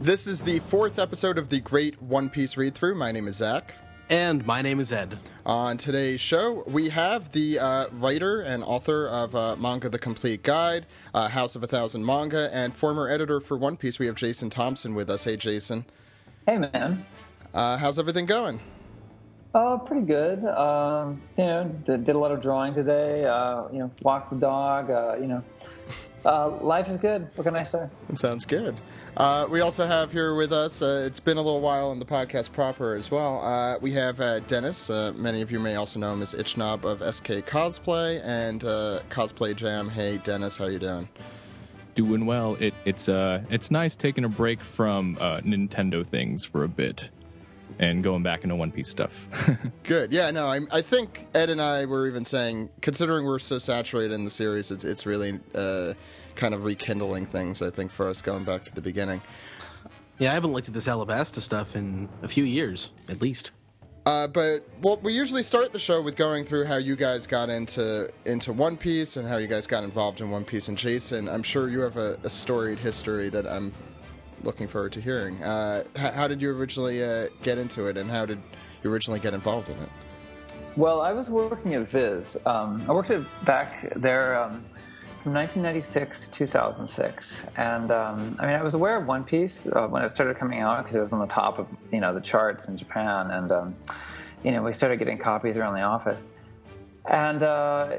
This is the fourth episode of the Great One Piece Readthrough. My name is Zach. And my name is Ed. On today's show, we have the writer and author of Manga The Complete Guide, House of a Thousand Manga, and former editor for One Piece. We have Jason Thompson with us. Hey, Jason. Hey, man. How's everything going? Pretty good. Did a lot of drawing today. Walked the dog. Life is good. What can I say? That sounds good. We also have here with us, it's been a little while in the podcast proper as well, we have Dennis. Many of you may also know him as Itchnob of SK Cosplay and Cosplay Jam. Hey, Dennis, how you doing? Doing well. It's nice taking a break from Nintendo things for a bit and going back into One Piece stuff. Good. Yeah, no, I think Ed and I were even saying, considering we're so saturated in the series, it's really kind of rekindling things, I think, for us going back to the beginning. Yeah, I haven't looked at this Alabasta stuff in a few years, at least. We usually start the show with going through how you guys got into One Piece and how you guys got involved in One Piece. And Jason, I'm sure you have a storied history that I'm looking forward to hearing. How did you originally get into it, and how did you originally get involved in it? Well, I was working at Viz. I worked back there from 1996 to 2006, and I was aware of One Piece when it started coming out because it was on the top of the charts in Japan, and we started getting copies around the office. And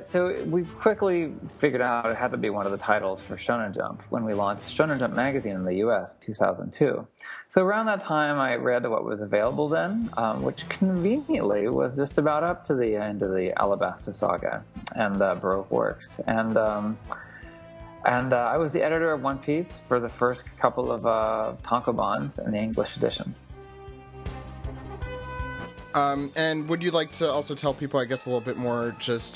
so we quickly figured out it had to be one of the titles for Shonen Jump when we launched Shonen Jump magazine in the U.S. in 2002. So around that time, I read what was available then, which conveniently was just about up to the end of the Alabasta saga and Baroque works. And I was the editor of One Piece for the first couple of tankobons in the English edition. And would you like to also tell people, I guess, a little bit more just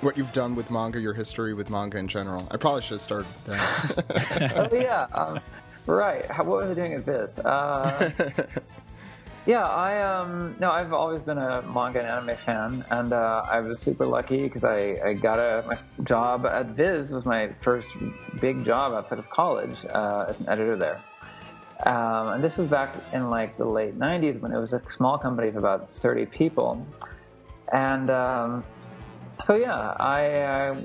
what you've done with manga, your history with manga in general? I probably should have started with that. Oh, yeah. Right. What was I doing at Viz? I've always been a manga and anime fan, and I was super lucky because I got my job at Viz was my first big job outside of college as an editor there. And this was back in the late 90s when it was a small company of about 30 people. And I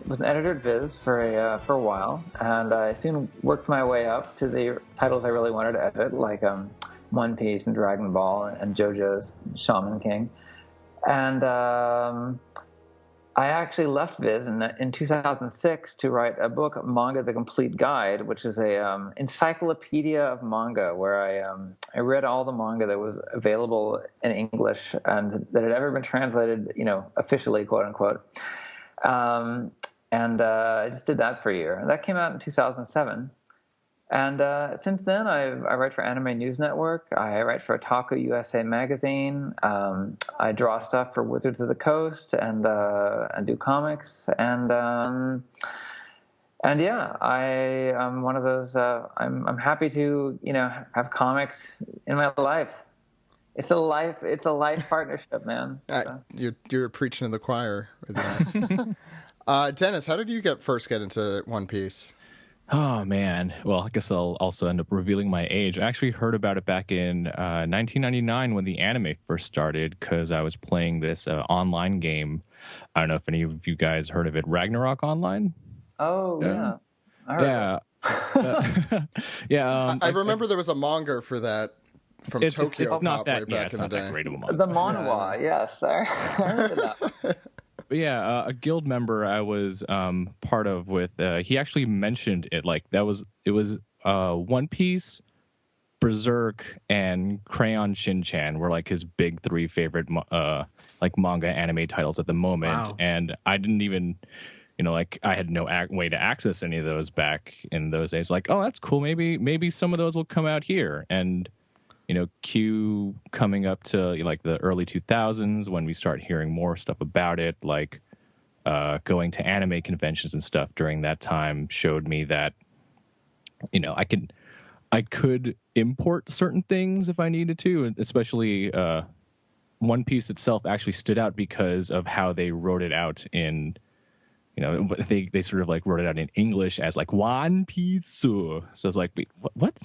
was an editor at Viz for a while, and I soon worked my way up to the titles I really wanted to edit, like One Piece and Dragon Ball and JoJo's Shaman King. And I actually left Viz in 2006 to write a book, Manga The Complete Guide, which is a encyclopedia of manga, where I read all the manga that was available in English and that had ever been translated, officially, quote unquote. I just did that for a year. And that came out in 2007. And since then, I write for Anime News Network. I write for Otaku USA magazine. I draw stuff for Wizards of the Coast and do comics. I'm one of those. I'm happy to have comics in my life. It's a life partnership, man. So. You're preaching to the choir with that. Dennis, how did you first get into One Piece? Oh, man. Well, I guess I'll also end up revealing my age. I actually heard about it back in 1999 when the anime first started because I was playing this online game. I don't know if any of you guys heard of it, Ragnarok Online? Oh, yeah. I remember there was a manga for that from Tokyo. It's not that, way back in the day. That great of a manga. The manhwa, yes. I remember that. But yeah, a guild member I was part of with, he actually mentioned it it was One Piece, Berserk, and Crayon Shin-Chan were his big three favorite manga anime titles at the moment. Wow. And I didn't even, I had no way to access any of those back in those days. Oh, that's cool. Maybe some of those will come out here. And Q coming up to the early 2000s when we start hearing more stuff about it, going to anime conventions and stuff during that time showed me that, I could import certain things if I needed to, especially One Piece itself actually stood out because of how they wrote it out in, they sort of wrote it out in English as One Piece. So it's wait, what?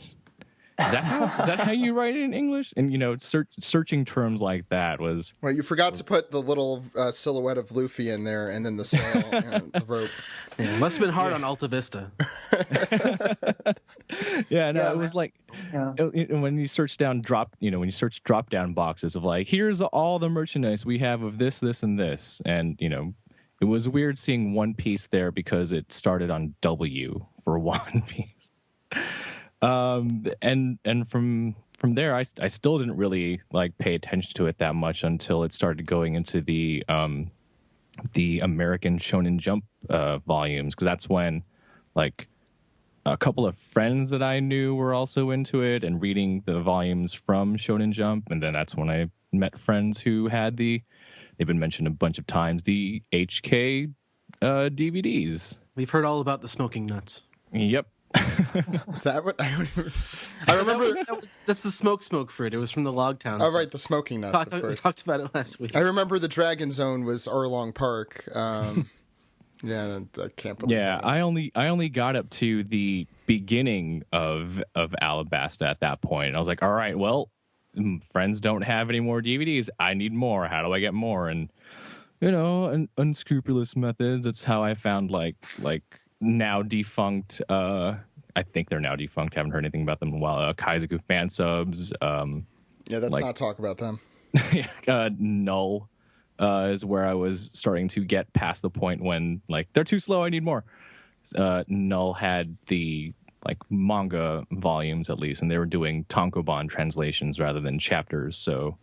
Is that how you write it in English? And searching terms like that was. Well, you forgot to put the little silhouette of Luffy in there, and then the sail and the rope. Yeah, must have been hard on Alta Vista. It was like when you search down when you search drop down boxes of like, here's all the merchandise we have of this, this, and this, and it was weird seeing One Piece there because it started on W for One Piece. And from there, I still didn't really like pay attention to it that much until it started going into the American Shonen Jump volumes, because that's when like a couple of friends that I knew were also into it and reading the volumes from Shonen Jump, and then that's when I met friends who had they've been mentioned a bunch of times, the HK DVDs. We've heard all about the smoking nuts. Yep. Is that what I remember? That's the smoke fruit. It was from the Logtown. Oh, right, the smoking nuts. We talked about it last week. I remember the Dragon Zone was Arlong Park. Yeah, I can't believe. Yeah, that. I only got up to the beginning of Alabasta at that point. And I was like, all right, well, friends don't have any more DVDs. I need more. How do I get more? And unscrupulous methods. That's how I found like now defunct. I think they're now defunct. Haven't heard anything about them in a while. Kaizoku fan subs. Yeah, let's not talk about them. Null is where I was starting to get past the point when like they're too slow. I need more. Null had the like manga volumes at least, and they were doing tankobon translations rather than chapters. So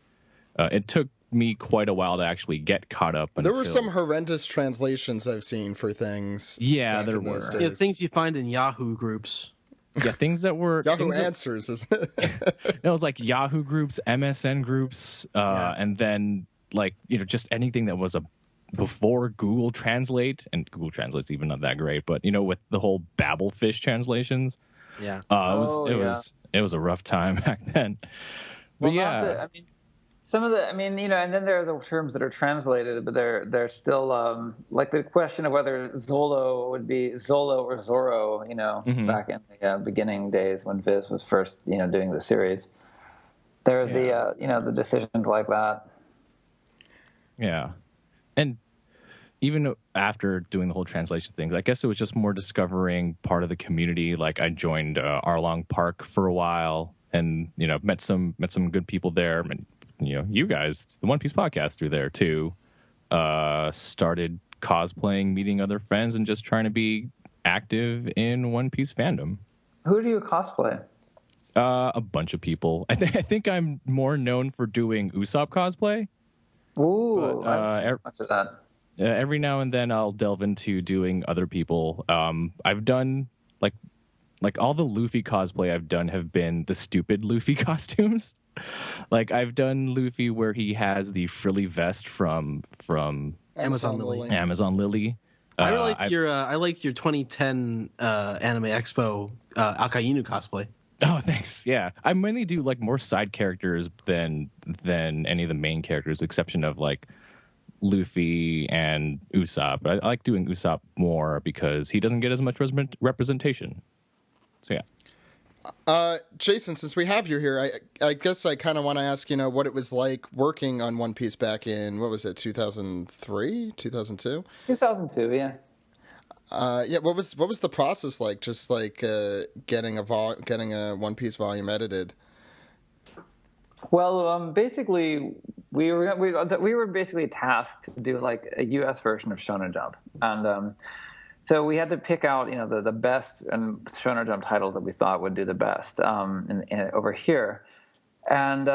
it took me quite a while to actually get caught up. There were some horrendous translations I've seen for things. Yeah, there were. Yeah, things you find in Yahoo groups. Yeah, things that were Yahoo Answers, isn't it? It was like Yahoo groups, MSN groups, and then like just anything that was before Google Translate, and Google Translate's even not that great, but with the whole Babelfish translations. Yeah, it was a rough time back then. But some of the, and then there are the terms that are translated, but they're still like the question of whether Zolo would be Zolo or Zorro, back in the beginning days when Viz was first, doing the series. There's the decisions like that. Yeah. And even after doing the whole translation things, I guess it was just more discovering part of the community. Like I joined Arlong Park for a while and, met some good people there. And, you guys, the One Piece podcast through there too, started cosplaying, meeting other friends, and just trying to be active in One Piece fandom. Who do you cosplay? A bunch of people. I think I'm more known for doing Usopp cosplay. Ooh, much of that. Every now and then I'll delve into doing other people. I've done like all the Luffy cosplay I've done have been the stupid Luffy costumes. Like I've done Luffy where he has the frilly vest from Amazon Lily. Amazon Lily. I like your 2010 Anime Expo Akainu cosplay. Oh, thanks. Yeah, I mainly do like more side characters than any of the main characters, with the exception of like Luffy and Usopp. I like doing Usopp more because he doesn't get as much representation. So yeah. Jason, since we have you here, I guess I kind of want to ask, what it was like working on One Piece back in, what was it, 2003, 2002? 2002, yeah. What was the process like? Just like getting a One Piece volume edited. Well, basically, we were basically tasked to do like a U.S. version of Shonen Jump, and so we had to pick out the best and Shonen Jump titles that we thought would do the best over here. And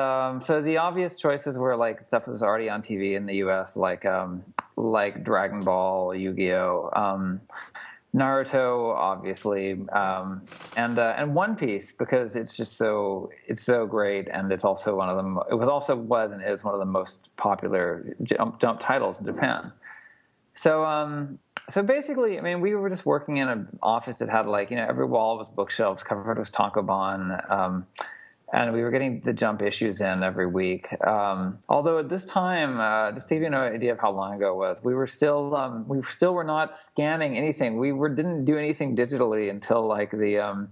so the obvious choices were like stuff that was already on TV in the U.S., like Dragon Ball, Yu-Gi-Oh, Naruto, obviously, and One Piece, because it's so great, and it's also one of them. It was and is one of the most popular jump titles in Japan. So basically, we were just working in an office that had every wall was bookshelves, covered with tankobon, and we were getting the Jump issues in every week. Although at this time, just to give you an idea of how long ago it was, we were not scanning anything. We didn't do anything digitally until like the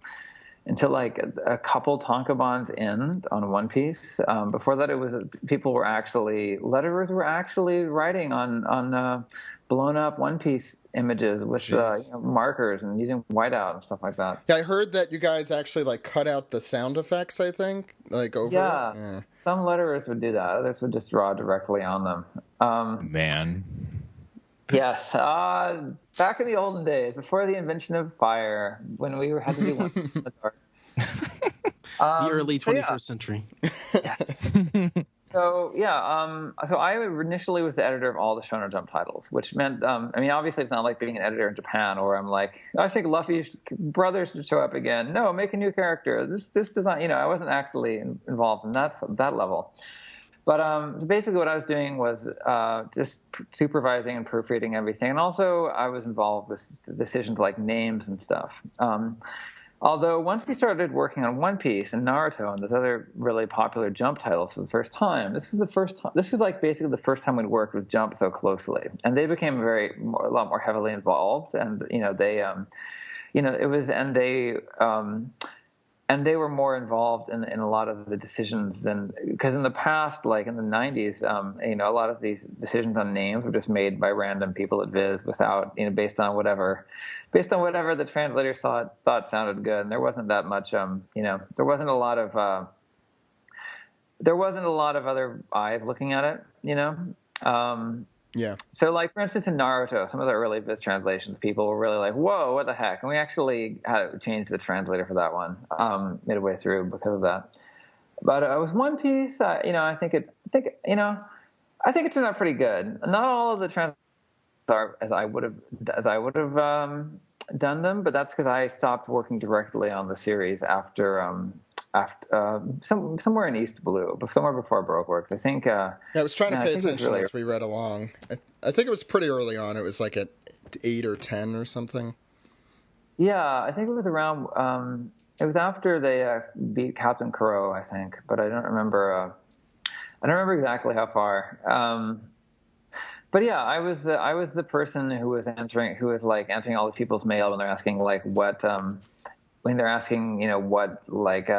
until like a couple tankobons in on One Piece. Before that, it was letterers were actually writing on blown up One Piece images with markers and using whiteout and stuff like that. Yeah, I heard that you guys actually like cut out the sound effects. I think like over. Yeah. Some letterers would do that. Others would just draw directly on them. Man. Yes, back in the olden days, before the invention of fire, when we had to do One Piece in the dark. The early 21st century. Yes. So I initially was the editor of all the Shonen Jump titles, which meant, obviously it's not like being an editor in Japan, where I'm like, I think Luffy's brothers should show up again. No, make a new character. This does not, I wasn't actually involved in that level. But basically what I was doing was just supervising and proofreading everything. And also I was involved with decisions like names and stuff. Although once we started working on One Piece and Naruto and those other really popular Jump titles for the first time, this was like basically the first time we'd worked with Jump so closely. And they became a lot more heavily involved. And, and they were more involved in a lot of the decisions because in the past, like in the 90s, a lot of these decisions on names were just made by random people at Viz without, based on whatever the translators thought sounded good. And there wasn't that much, there wasn't a lot of other eyes looking at it, Yeah. So, like, for instance, in Naruto, some of the early Viz translations, people were really like, whoa, what the heck? And we actually had to change the translator for that one midway through because of that. But it was One Piece. I think it turned out pretty good. Not all of the translations are as I would have done them, but that's because I stopped working directly on the series after somewhere in East Blue, but somewhere before Baroque Works. I think. I was trying to pay attention as we read along. I think it was pretty early on. It was like at 8 or 10 or something. Yeah, I think it was around. It was after they beat Captain Kuro, I think, but I don't remember. I don't remember exactly how far. But yeah, I was the person who was answering all the people's mail when they're asking like what. When they're asking, what like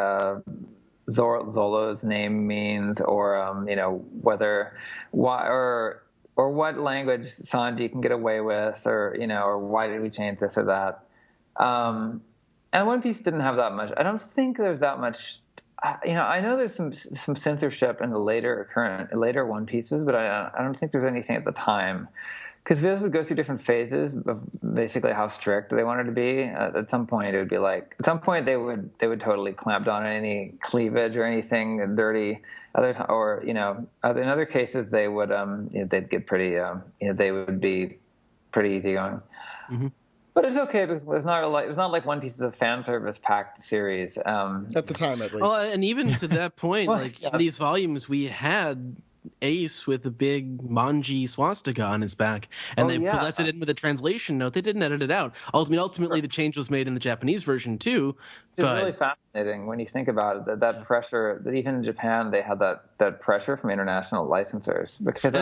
Zolo's name means, or or what language Sanji can get away with, or why did we change this or that? And One Piece didn't have that much. I don't think there's that much. I know there's some censorship in the later One Pieces, but I don't think there's anything at the time. Because Viz would go through different phases of basically how strict they wanted to be. At some point, it would be like they would totally clamp down on any cleavage or anything dirty. In other cases they would they'd get pretty they would be pretty easygoing. Mm-hmm. But it's okay because it was not like One Piece is a fan service packed series. At the time, at least. Well, and even to that point, in these volumes, we had Ace with a big Manji swastika on his back, and that's it in with a translation note. They didn't edit it out. Ultimately, the change was made in the Japanese version too. It's really fascinating when you think about it. That pressure, that even in Japan they had that pressure from international licensors. Because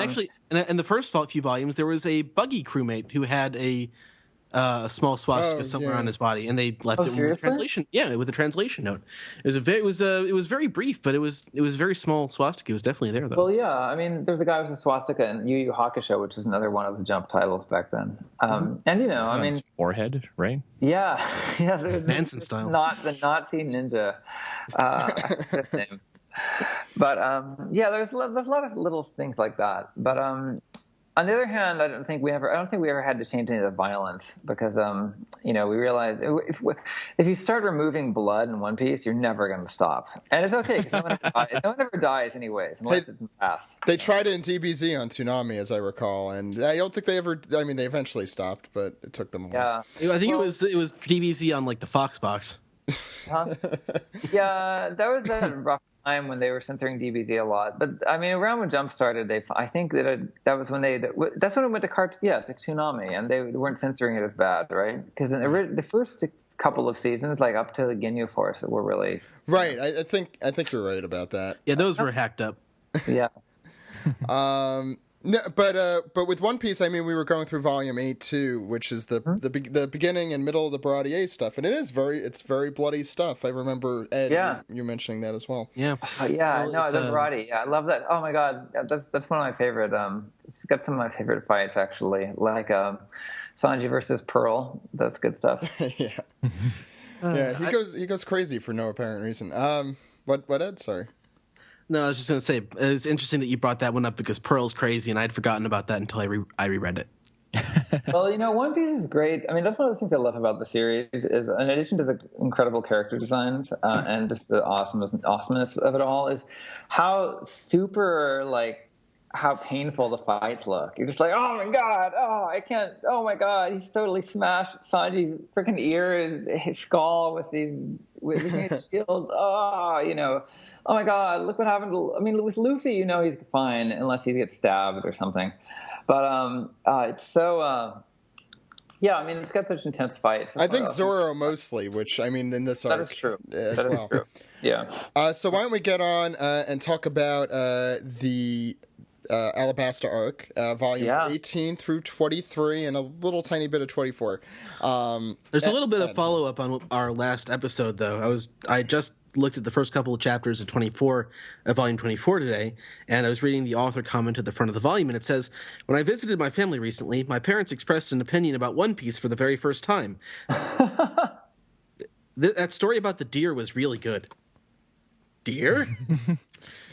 in the first few volumes, there was a buggy crewmate who had a small swastika somewhere on his body, and they left it with a translation. Yeah, with a translation note. It was very brief, but it was very small swastika. It was definitely there though. Well, yeah, I mean, there's a guy with a swastika in Yu Yu Hakusho, which is another one of the Jump titles back then. And his forehead, right? Yeah, Manson style. Not the Nazi ninja. Name. But there's a lot of little things like that. But on the other hand, I don't think we ever had to change any of the violence because we realized if you start removing blood in One Piece, you're never going to stop, and it's okay because no one ever dies anyways unless it's in the past. They tried it in DBZ on Toonami, as I recall, and I don't think they ever. I mean, they eventually stopped, but it took them a while. Yeah, I think it was DBZ on like the Fox box. Huh? Yeah, that was a rough time when they were censoring DBZ a lot. But I mean, around when Jump started, I think that was when that's when it went to to Toonami, and they weren't censoring it as bad, right? Because the first couple of seasons, like up to the Ginyu Force, were really right. I think you're right about that. Yeah, those were hacked up. Yeah. No, but with One Piece, I mean, we were going through Volume 8 too, which is the beginning and middle of the Baradier stuff, and it's very bloody stuff. I remember Ed, you mentioning that as well. Yeah, the Baradi. Yeah, I love that. Oh my god, that's one of my favorite. It's got some of my favorite fights actually, like Sanji versus Pearl. That's good stuff. Yeah, he goes crazy for no apparent reason. What Ed? Sorry. No, I was just going to say, it was interesting that you brought that one up because Pearl's crazy, and I'd forgotten about that until I reread it. Well, One Piece is great. I mean, that's one of the things I love about the series is, in addition to the incredible character designs and just the awesomeness of it all, is how super, how painful the fights look. You're just like, oh my god, I can't, oh my god, he's totally smashed Sanji's freaking ear, his skull with his shields. Oh my god, look what happened with Luffy, he's fine unless he gets stabbed or something. But it's so it's got such intense fights. I think Zoro mostly, which in this arc. That is true. As that well. Is true. Yeah. So why don't we get on and talk about the Alabasta arc, volumes 18 through 23, and a little tiny bit of 24. There's a little bit of follow-up on our last episode, though. I just looked at the first couple of chapters of volume 24 today, and I was reading the author comment at the front of the volume, and it says, "When I visited my family recently, my parents expressed an opinion about One Piece for the very first time." That story about the deer was really good. Deer?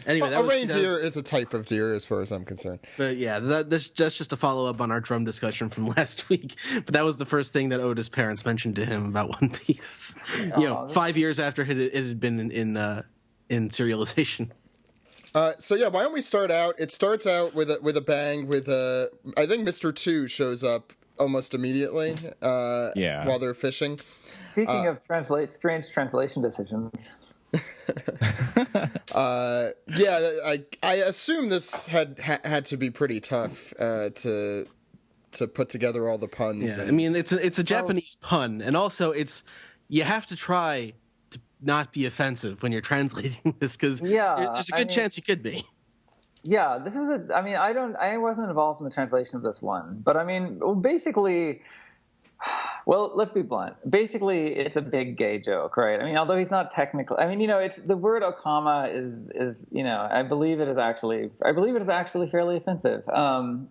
Anyway, a reindeer is a type of deer as far as I'm concerned. But yeah, that's just a follow-up on our drum discussion from last week. But that was the first thing that Oda's parents mentioned to him about One Piece. 5 years after it had been in serialization. So yeah, why don't we start out? It starts out with a bang. I think Mr. 2 shows up almost immediately. While they're fishing. Speaking of strange translation decisions. I assume this had to be pretty tough to put together all the puns. Yeah, it's a Japanese pun, and also you have to try to not be offensive when you're translating this because there's a good chance you could be. Yeah, this was I wasn't involved in the translation of this one, but basically. Well, let's be blunt. Basically, it's a big gay joke, right? Although he's not technically. It's the word "okama" is I believe it is actually fairly offensive. Or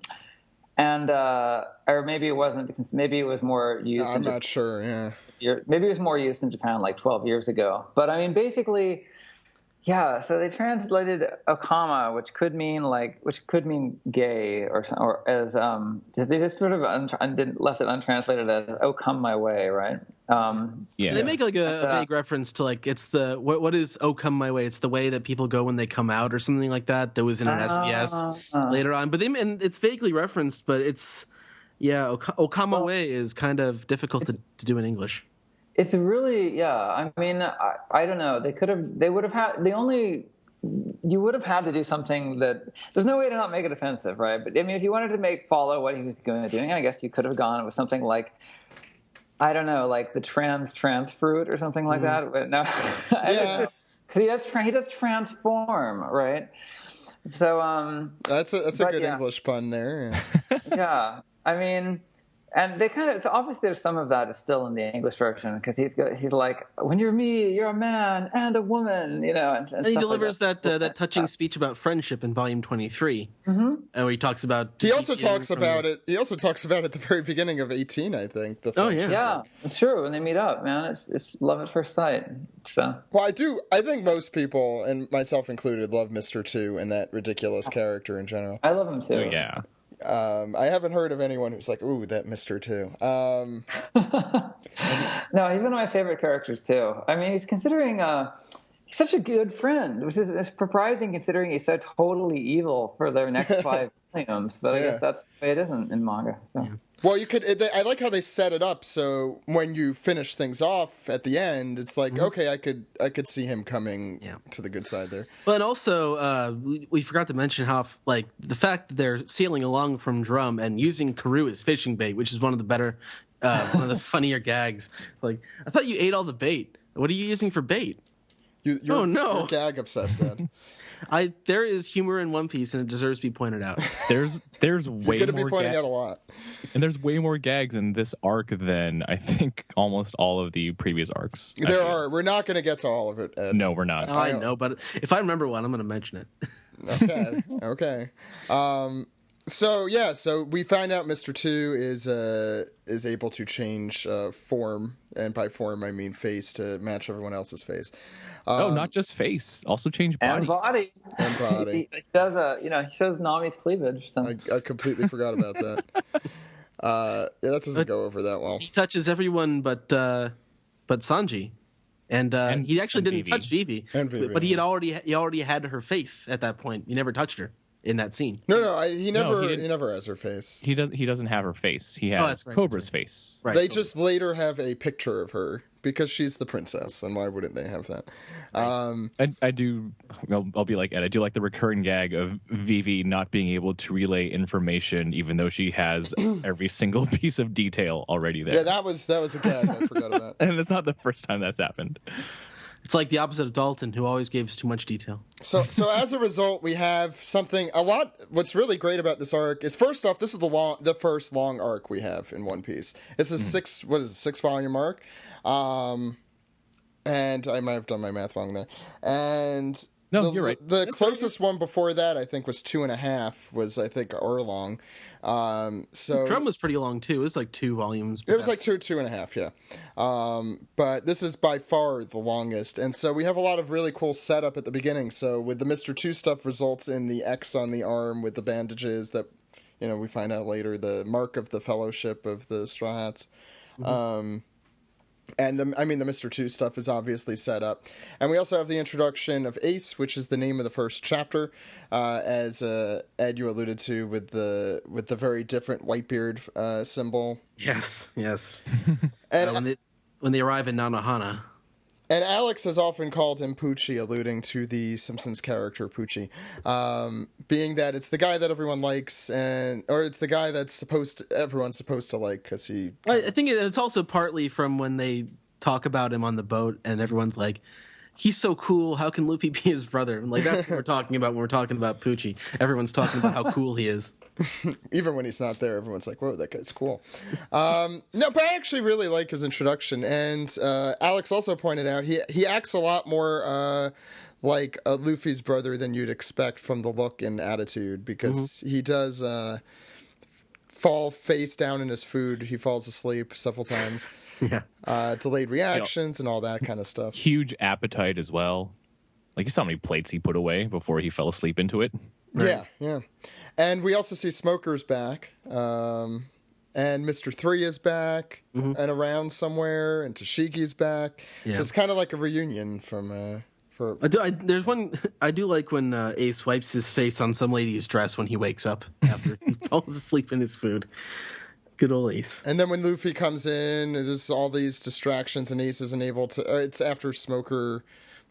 maybe it wasn't because maybe it was more used. I'm not sure. Yeah. Maybe it was more used in Japan like 12 years ago. But basically. Yeah, so they translated "okama," which could mean gay, or as they just sort of left it untranslated as "oh come my way," right? They make a vague reference to it's the what is "oh come my way"? It's the way that people go when they come out, or something like that. That was in an SBS later on, but and it's vaguely referenced, but it's "okama way" is kind of difficult to do in English. It's really, I don't know. You would have had to do something that, there's no way to not make it offensive, right? But if you wanted to follow what he was doing, I guess you could have gone with something like, I don't know, like the trans fruit or something like that. But no, because he does transform, right? So, that's a good English pun there. Yeah. And they it's obvious there's some of that is still in the English version because he's like, when you're me, you're a man and a woman, and he delivers that touching speech about friendship in volume 23, where he talks about. He also talks about it at the very beginning of 18, I think. Yeah, it's true. When they meet up, man, it's love at first sight. So. Well, I think most people, and myself included, love Mr. 2 and that ridiculous character in general. I love him too. Oh, yeah. I haven't heard of anyone who's like, ooh, that Mr. 2. No, he's one of my favorite characters, too. He's considering... he's such a good friend, which is surprising considering he's so totally evil for the next 5 volumes. But I guess that's the way it isn't in manga. So. Yeah. Well, I like how they set it up so when you finish things off at the end, it's like, okay, I could see him coming to the good side there. But also, we forgot to mention how the fact that they're sailing along from Drum and using Karoo as fishing bait, which is one of the better, one of the funnier gags. Like, I thought you ate all the bait. What are you using for bait? You're gag obsessed, Ed. There is humor in One Piece, and it deserves to be pointed out. There's way You're going to more be pointing out a lot. And there's way more gags in this arc than I think almost all of the previous arcs. There are. We're not going to get to all of it, Ed. No, we're not. I know, but if I remember one, I'm going to mention Okay. it. Okay. So we find out Mr. 2 is able to change form, and by form I mean face, to match everyone else's face. Not just face, also change body. And body. He does he shows Nami's cleavage. So. I completely forgot about that. That doesn't go over that well. He touches everyone but Sanji. And he actually didn't touch Vivi, but he already had her face at that point. He never touched her in that scene. He never has her face. He doesn't have her face. He has Cobra's face. Right. They just later have a picture of her because she's the princess, and why wouldn't they have that? Right. I'll be like Ed. I do like the recurring gag of Vivi not being able to relay information, even though she has every single piece of detail already there. Yeah, that was a gag I forgot about. And it's not the first time that's happened. It's like the opposite of Dalton, who always gives too much detail. So as a result, we have what's really great about this arc is, first off, this is the first long arc we have in One Piece. It's a 6-volume arc. And I might have done my math wrong there. And no, you're right. The closest one before that, I think, was 2.5. Was, I think, long. So Drum was pretty long too. It was like 2 volumes. It was like 2.5, yeah. But this is by far the longest, and so we have a lot of really cool setup at the beginning. So with the Mr. 2 stuff, results in the X on the arm with the bandages that, we find out later, the mark of the Fellowship of the Straw Hats. Mm-hmm. And the Mr. 2 stuff is obviously set up. And we also have the introduction of Ace, which is the name of the first chapter, as Ed, you alluded to, with the very different Whitebeard symbol. Yes. And when they arrive in Nanohana. And Alex has often called him Poochie, alluding to the Simpsons character Poochie, being that it's the guy that everyone likes, or it's the guy that's everyone's supposed to like, because he. I think it's also partly from when they talk about him on the boat, and everyone's like, "He's so cool. How can Luffy be his brother?" Like, that's what we're talking about when we're talking about Poochie. Everyone's talking about how cool he is. Even when he's not there, everyone's like, "Whoa, that guy's cool." No, but I actually really like his introduction, and Alex also pointed out he acts a lot more like Luffy's brother than you'd expect from the look and attitude, because he does fall face down in his food. He falls asleep several times. Yeah, delayed reactions and all that kind of stuff. Huge appetite as well. Like, you saw how many plates he put away before he fell asleep into it. Right. Yeah. And we also see Smoker's back. And Mr. 3 is back and around somewhere, and Tashiki's back. Yeah. So it's kind of like a reunion from... I do like when Ace wipes his face on some lady's dress when he wakes up after he falls asleep in his food. Good old Ace. And then when Luffy comes in, there's all these distractions, and Ace isn't able to... it's after Smoker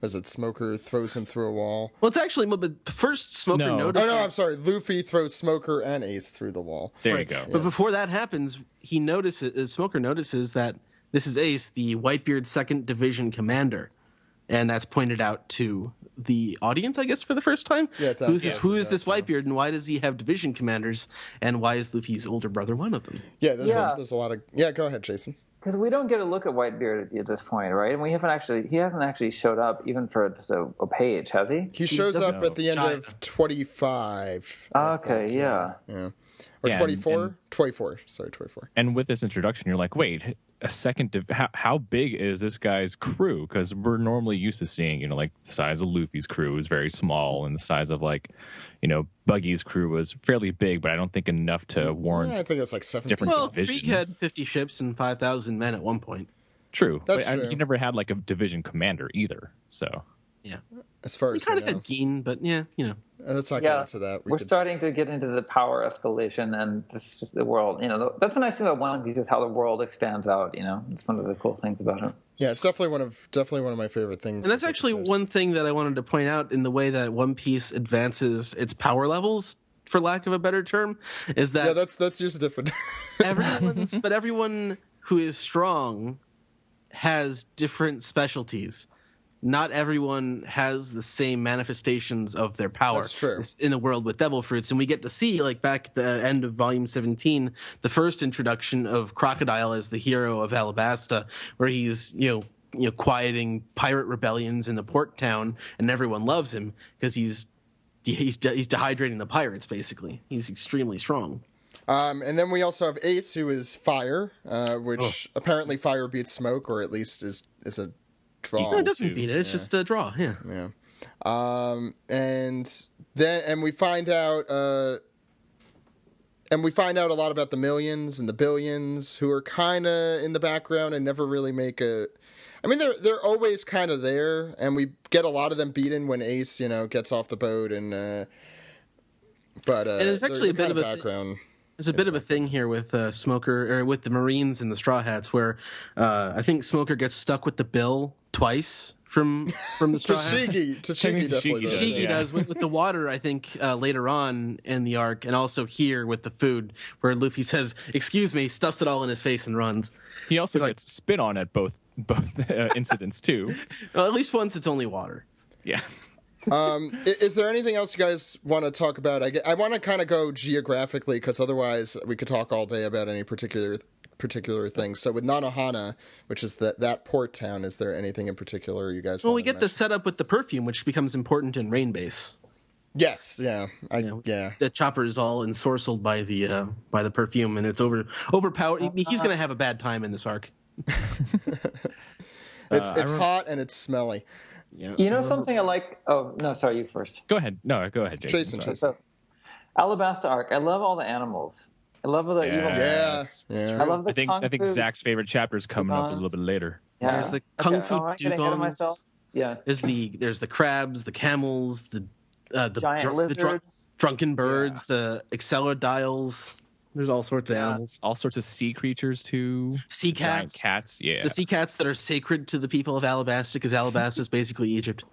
throws him through a wall. Well, it's actually... But first, Smoker notices... Oh, no, I'm sorry. Luffy throws Smoker and Ace through the wall. There you go. But before that happens, Smoker notices that this is Ace, the Whitebeard 2nd Division commander. And that's pointed out to the audience, I guess, for the first time. Yeah, who is this Whitebeard, and why does he have division commanders, and why is Luffy's older brother one of them? Yeah, there's a lot of... Yeah, go ahead, Jason. Because we don't get a look at Whitebeard at this point, right? And he hasn't actually showed up even for just a page, has he? He shows up at the end of 25. Okay, yeah. Or 24? 24. Sorry, 24. And with this introduction, you're like, wait, a second... how big is this guy's crew? Because we're normally used to seeing, like, the size of Luffy's crew is very small, and the size of, like, Buggy's crew was fairly big, but I don't think enough to warrant... Yeah, I think it's like 7 different divisions. Krieg had 50 ships and 5,000 men at one point. True. That's but true. He never had, like, a division commander either, so... Yeah. As far as we kind of had Geen, but yeah, Let's not get into that. We're starting to get into the power escalation and the world. That's the nice thing about One Piece, is how the world expands out. It's one of the cool things about it. Yeah, it's definitely one of my favorite things. And that's actually one thing that I wanted to point out in the way that One Piece advances its power levels, for lack of a better term, is that that's just different. Everyone who is strong has different specialties. not everyone has the same manifestations of their power. That's true. In the world with devil fruits. And we get to see, like, back at the end of volume 17, the first introduction of Crocodile as the hero of Alabasta, where he's, quieting pirate rebellions in the port town, and everyone loves him because he's dehydrating the pirates, basically. He's extremely strong. And then we also have Ace, who is fire, which apparently fire beats smoke, or at least is a draw. No, it doesn't beat it. It's just a draw. Yeah. And we find out a lot about the millions and the billions, who are kind of in the background and never really make a. I mean, they're always kind of there, and we get a lot of them beaten when Ace, gets off the boat, and there's actually a bit of a background. There's a bit of a thing here with Smoker, or with the Marines and the Straw Hats, where I think Smoker gets stuck with the bill twice from the Straw Hats. Tashigi definitely does. Tashigi does with the water, I think, later on in the arc, and also here with the food, where Luffy says, "Excuse me," stuffs it all in his face and runs. He also gets spit on at both incidents too. Well, at least once it's only water. Yeah. Is there anything else you guys want to talk about? I want to kind of go geographically, because otherwise we could talk all day about any particular things. So with Nanohana, which is that port town, is there anything in particular you guys? Well, we get the setup with the perfume, which becomes important in Rain Base. Yes, yeah, The Chopper is all ensorcelled by the perfume, and it's overpowered. He's going to have a bad time in this arc. It's hot and it's smelly. Yeah. Something I like. Oh no, sorry, you first. Go ahead. No, go ahead, Jason. So, Alabasta arc. I love all the animals. I love the evil. Yeah. I love the. I think Zach's favorite chapter is coming up a little bit later. Yeah. There's the Kung Fu dugongs. Yeah. There's the crabs, the camels, the giant lizard, drunken birds, the Accelodials. There's all sorts of animals. All sorts of sea creatures, too. Sea cats. Giant cats, yeah. The sea cats that are sacred to the people of Alabasta, because Alabasta is basically Egypt.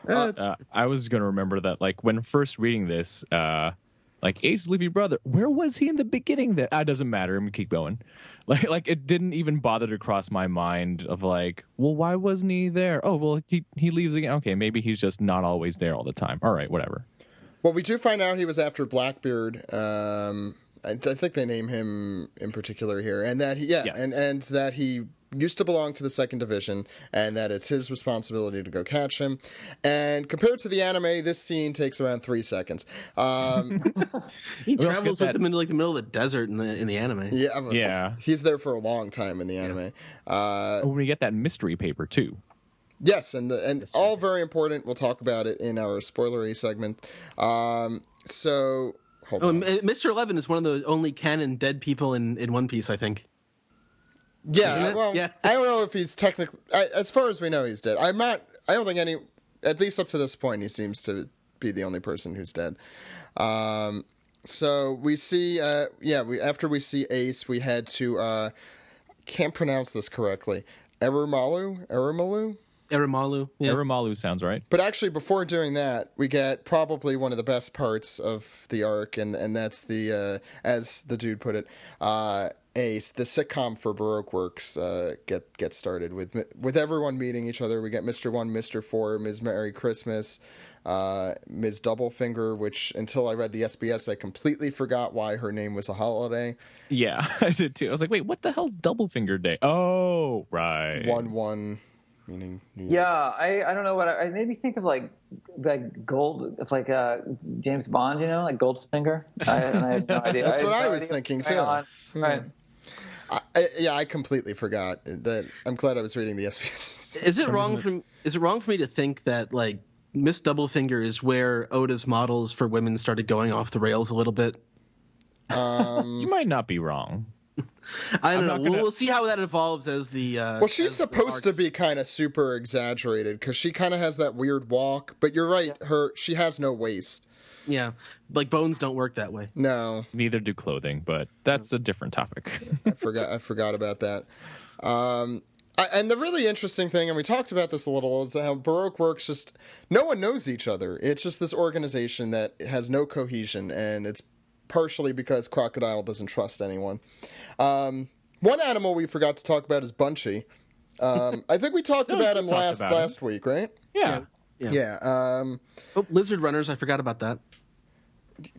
I was going to remember that, like, when first reading this, Ace Luffy brother, where was he in the beginning? That doesn't matter. I'm going to keep going. Like it didn't even bother to cross my mind of like, well, why wasn't he there? Oh, well, he leaves again. Okay, maybe he's just not always there all the time. All right, whatever. Well, we do find out he was after Blackbeard. I think they name him in particular here, and that and that he used to belong to the 2nd Division, and that it's his responsibility to go catch him. And compared to the anime, this scene takes around 3 seconds. He travels with him into like the middle of the desert in the anime. Yeah. He's there for a long time in the anime. When we get that mystery paper too. Yes, and all very important. We'll talk about it in our spoilery segment. So, hold on. Mr. 11 is one of the only canon dead people in One Piece, I think. Yeah, well, I don't know if he's technically... as far as we know, he's dead. I don't think any... At least up to this point, he seems to be the only person who's dead. So, we see... after we see Ace, we head to... can't pronounce this correctly. Erimalu? Erimalu. Yeah. Erimalu sounds right. But actually, before doing that, we get probably one of the best parts of the arc, and that's the, as the dude put it, Ace, the sitcom for Baroque Works get started with everyone meeting each other. We get Mr. 1, Mr. 4, Ms. Merry Christmas, Ms. Doublefinger, which until I read the SBS, I completely forgot why her name was a holiday. Yeah, I did too. I was like, wait, what the hell's Doublefinger Day? Oh, right. 1/1. Meaning I don't know what I maybe think of like gold. It's like James Bond, like Goldfinger. I have no idea. That's what I was thinking too. Right. I completely forgot that. I'm glad I was reading the SBS. Is it wrong for me to think that like Miss Doublefinger is where Oda's models for women started going off the rails a little bit? You might not be wrong. I don't know. We'll see how that evolves as the. Well, she's supposed to be kind of super exaggerated because she kind of has that weird walk. But you're right. She has no waist. Yeah, like bones don't work that way. No, neither do clothing. But that's a different topic. I forgot about that. And the really interesting thing, and we talked about this a little, is how Baroque Works just no one knows each other. It's just this organization that has no cohesion, and it's partially because Crocodile doesn't trust anyone. One animal we forgot to talk about is Bunchy. I think we talked about him last week, right? Yeah. Lizard runners. I forgot about that.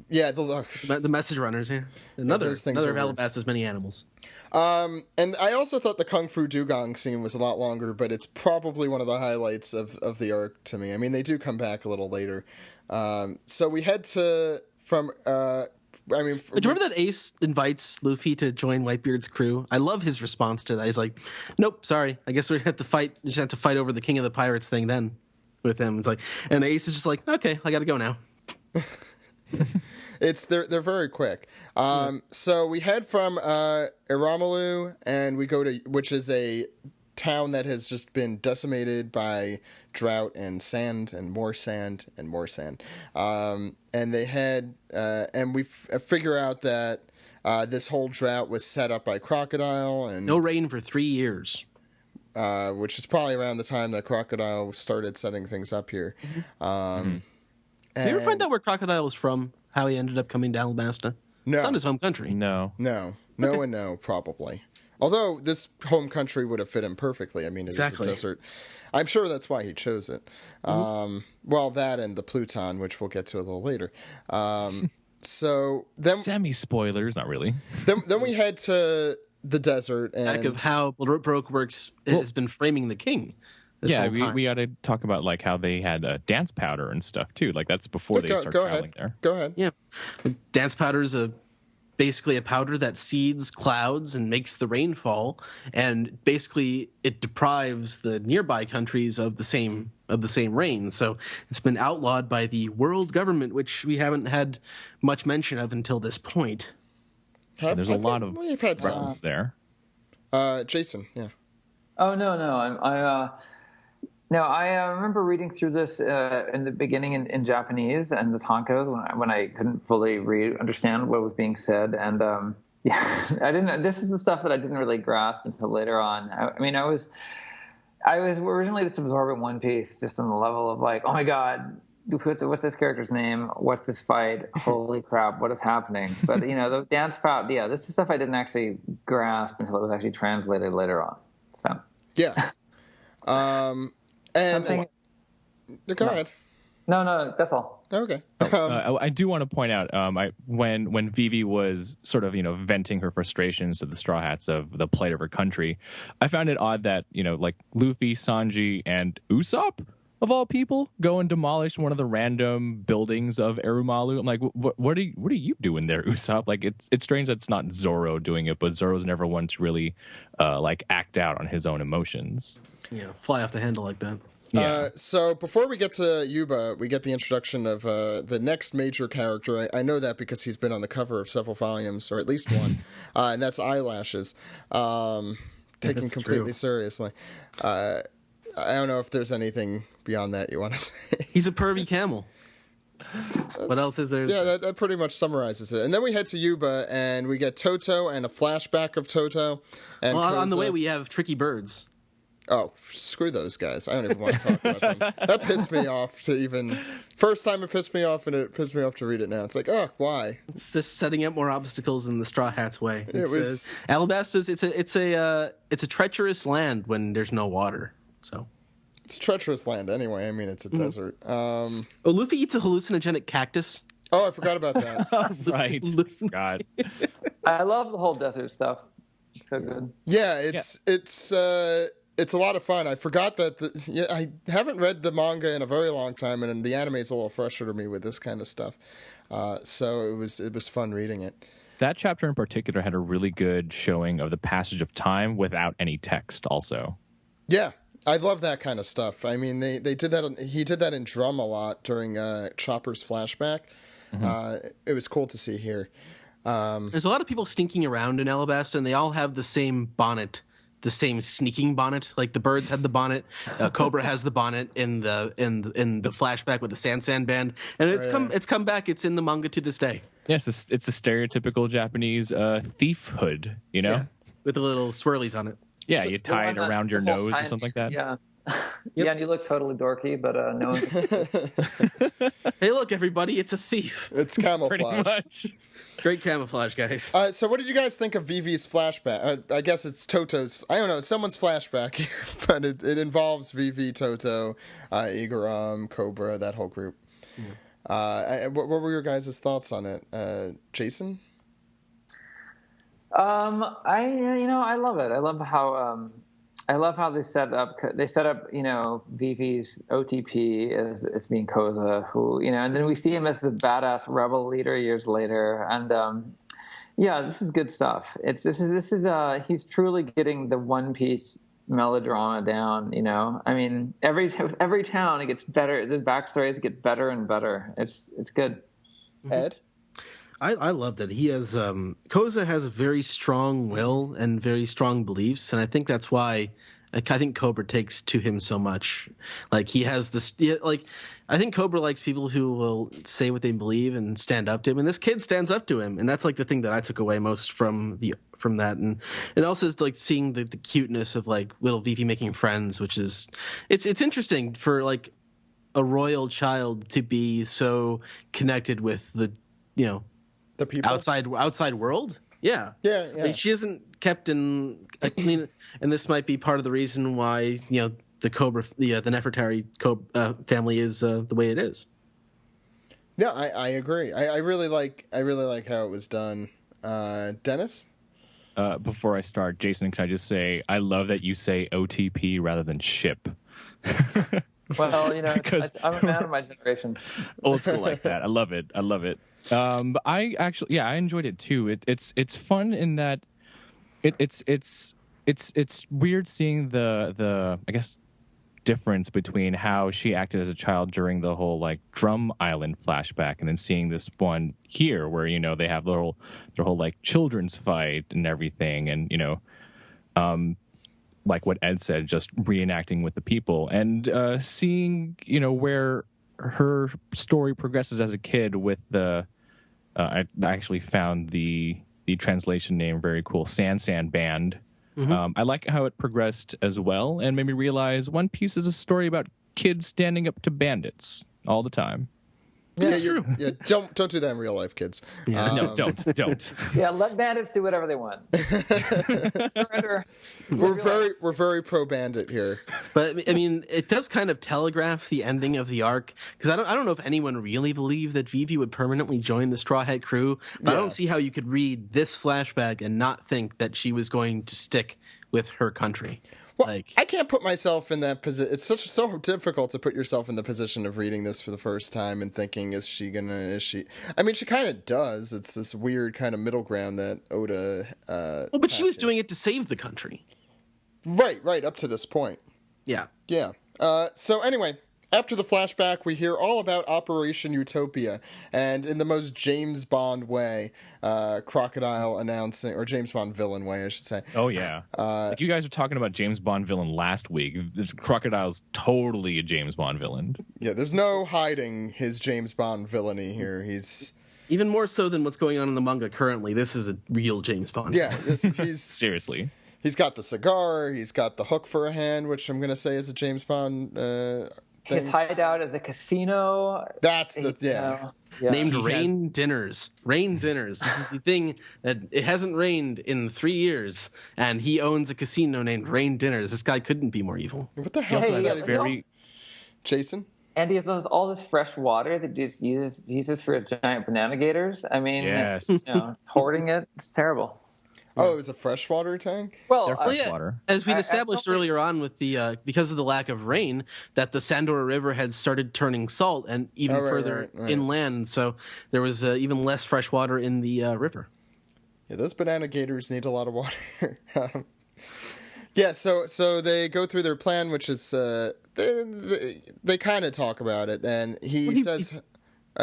Yeah, the message runners. Yeah, another of Alabasta's many animals. And I also thought the Kung Fu Dugong scene was a lot longer, but it's probably one of the highlights of the arc to me. I mean, they do come back a little later. So we head to from. Do you remember that Ace invites Luffy to join Whitebeard's crew? I love his response to that. He's like, "Nope, sorry. I guess we have to fight. We just have to fight over the King of the Pirates thing then." With him, it's like, and Ace is just like, "Okay, I got to go now." They're very quick. So we head from Iramalu and we go to, which is a town that has just been decimated by drought and sand and more sand and more sand. And they head and we figure out that this whole drought was set up by Crocodile and no rain for 3 years. Which is probably around the time that Crocodile started setting things up here. Did you ever find out where Crocodile was from? How he ended up coming to Alabasta? No. It's not his home country. No, and no, probably. Although this home country would have fit him perfectly. I mean, it's a desert. I'm sure that's why he chose it. Well, that and the Pluton, which we'll get to a little later. So then, semi-spoilers, not really. Then we head to the desert. And back of how Baroque works has been framing the king. We got to talk about like how they had dance powder and stuff too. Like that's before they start traveling there. Go ahead. Yeah, dance powder is basically a powder that seeds clouds and makes the rain fall, and basically it deprives the nearby countries of the same rain. So it's been outlawed by the world government, which we haven't had much mention of until this point. There's a lot of references there. Jason, yeah. Oh no, I remember reading through this in the beginning in Japanese and the tankos when I couldn't fully understand what was being said, and I didn't. This is the stuff that I didn't really grasp until later on. I was originally just absorbing One Piece, just on the level of like, oh my god, what's this character's name? What's this fight? Holy crap, what is happening? But the dance part, this is stuff I didn't actually grasp until it was actually translated later on. So yeah. And go ahead. No, that's all. Okay. I do want to point out, when Vivi was sort of venting her frustrations to the Straw Hats of the plight of her country, I found it odd that like Luffy, Sanji, and Usopp of all people go and demolish one of the random buildings of Erumalu. I'm like, what are you doing there, Usopp? Like it's strange that it's not Zoro doing it, but Zoro's never one to really like act out on his own emotions. Yeah, fly off the handle like that. Yeah. So before we get to Yuba, we get the introduction of the next major character. I know that because he's been on the cover of several volumes, or at least one, and that's Eyelashes, taken completely seriously. I don't know if there's anything beyond that you want to say. He's a pervy camel. What else is there? Yeah, that pretty much summarizes it. And then we head to Yuba, and we get Toto and a flashback of Toto. And on the way, we have Tricky Birds. Oh, screw those guys. I don't even want to talk about them. That pissed me off to even... First time it pissed me off, and it pissed me off to read it now. It's like, oh, why? It's just setting up more obstacles in the Straw Hats' way. Alabasta's, it's a treacherous land when there's no water, so... It's treacherous land anyway. I mean, it's a desert. Luffy eats a hallucinogenic cactus. Oh, I forgot about that. Right. God. I love the whole desert stuff. It's so good. Yeah, it's a lot of fun. I forgot that I haven't read the manga in a very long time, and the anime is a little fresher to me with this kind of stuff. So it was fun reading it. That chapter in particular had a really good showing of the passage of time without any text also. Yeah. I love that kind of stuff. I mean, they did that. He did that in Drum a lot during Chopper's flashback. Mm-hmm. It was cool to see here. There's a lot of people sneaking around in Alabasta, and they all have the same bonnet, the same sneaking bonnet. Like the birds had the bonnet, Cobra has the bonnet in the flashback with the Sansan band, and it's come back. It's in the manga to this day. Yes, it's a stereotypical Japanese thief hood, Yeah, with the little swirlies on it. Yeah, you tie it around your nose or something like that. Yeah, Yeah, and you look totally dorky, but no one's... Hey, look, everybody, it's a thief. It's camouflage. Pretty much. Great camouflage, guys. So what did you guys think of Vivi's flashback? I guess it's Toto's. I don't know. It's someone's flashback here, but it involves Vivi, Toto, Igaram, Cobra, that whole group. What were your guys' thoughts on it? Jason? I love it. I love how they set up, Vivi's OTP as being Koza, who, and then we see him as the badass rebel leader years later. And, this is good stuff. He's truly getting the One Piece melodrama down, I mean, every town it gets better. The backstories get better and better. It's good. Ed? I love that he has Koza has a very strong will and very strong beliefs, and I think that's why I think Cobra takes to him so much. Like he has this, I think Cobra likes people who will say what they believe and stand up to him, and this kid stands up to him, and that's like the thing that I took away most from that, and also is like seeing the cuteness of like little Vivi making friends, which is it's interesting for like a royal child to be so connected with the people outside world. Yeah. Like, she isn't kept in a clean, and this might be part of the reason why the Cobra, the Nefertari family is the way it is. Yeah, I agree. I really like how it was done. Dennis? Before I start, Jason, can I just say I love that you say OTP rather than ship. Well, I'm a man of my generation. Old school like that. I love it. But I actually, I enjoyed it too. It's fun in that it's weird seeing the I guess difference between how she acted as a child during the whole like Drum Island flashback, and then seeing this one here where they have their whole like children's fight and everything, and like what Ed said, just reenacting with the people and seeing where her story progresses as a kid with the I actually found the translation name very cool, San Band. I like how it progressed as well, and made me realize One Piece is a story about kids standing up to bandits all the time. Yeah, it's true. Yeah, don't do that in real life, kids. Yeah. No, don't. Yeah, let bandits do whatever they want. We're very pro bandit here. But I mean, it does kind of telegraph the ending of the arc, because I don't know if anyone really believed that Vivi would permanently join the Straw Hat crew. But I don't see how you could read this flashback and not think that she was going to stick with her country. Well, I can't put myself in that position. It's so difficult to put yourself in the position of reading this for the first time and thinking, is she? I mean, she kind of does. It's this weird kind of middle ground that Oda. But she was doing it to save the country. Right, up to this point. Yeah. So anyway, after the flashback, we hear all about Operation Utopia, and in the most James Bond way, Crocodile announcing, or James Bond villain way, I should say. Oh yeah, like you guys were talking about James Bond villain last week. Crocodile's totally a James Bond villain. Yeah, there's no hiding his James Bond villainy here. He's even more so than what's going on in the manga currently. This is a real James Bond. Yeah, he's seriously. He's got the cigar. He's got the hook for a hand, which I'm gonna say is a James Bond. His hideout is a casino. That's named Rain Dinners. Rain Dinners. This is the thing that it hasn't rained in 3 years, and he owns a casino named Rain Dinners. This guy couldn't be more evil. What the hell is that? Jason? And he has all this fresh water that he uses for giant banana gators. I mean, yes. Hoarding it, it's terrible. Oh, it was a freshwater tank? Well, freshwater. As we established earlier on with the because of the lack of rain, that the Sandora River had started turning salt and even further inland, so there was even less fresh water in the river. Yeah, those banana gators need a lot of water. Yeah, so they go through their plan, which is they kind of talk about it, and he says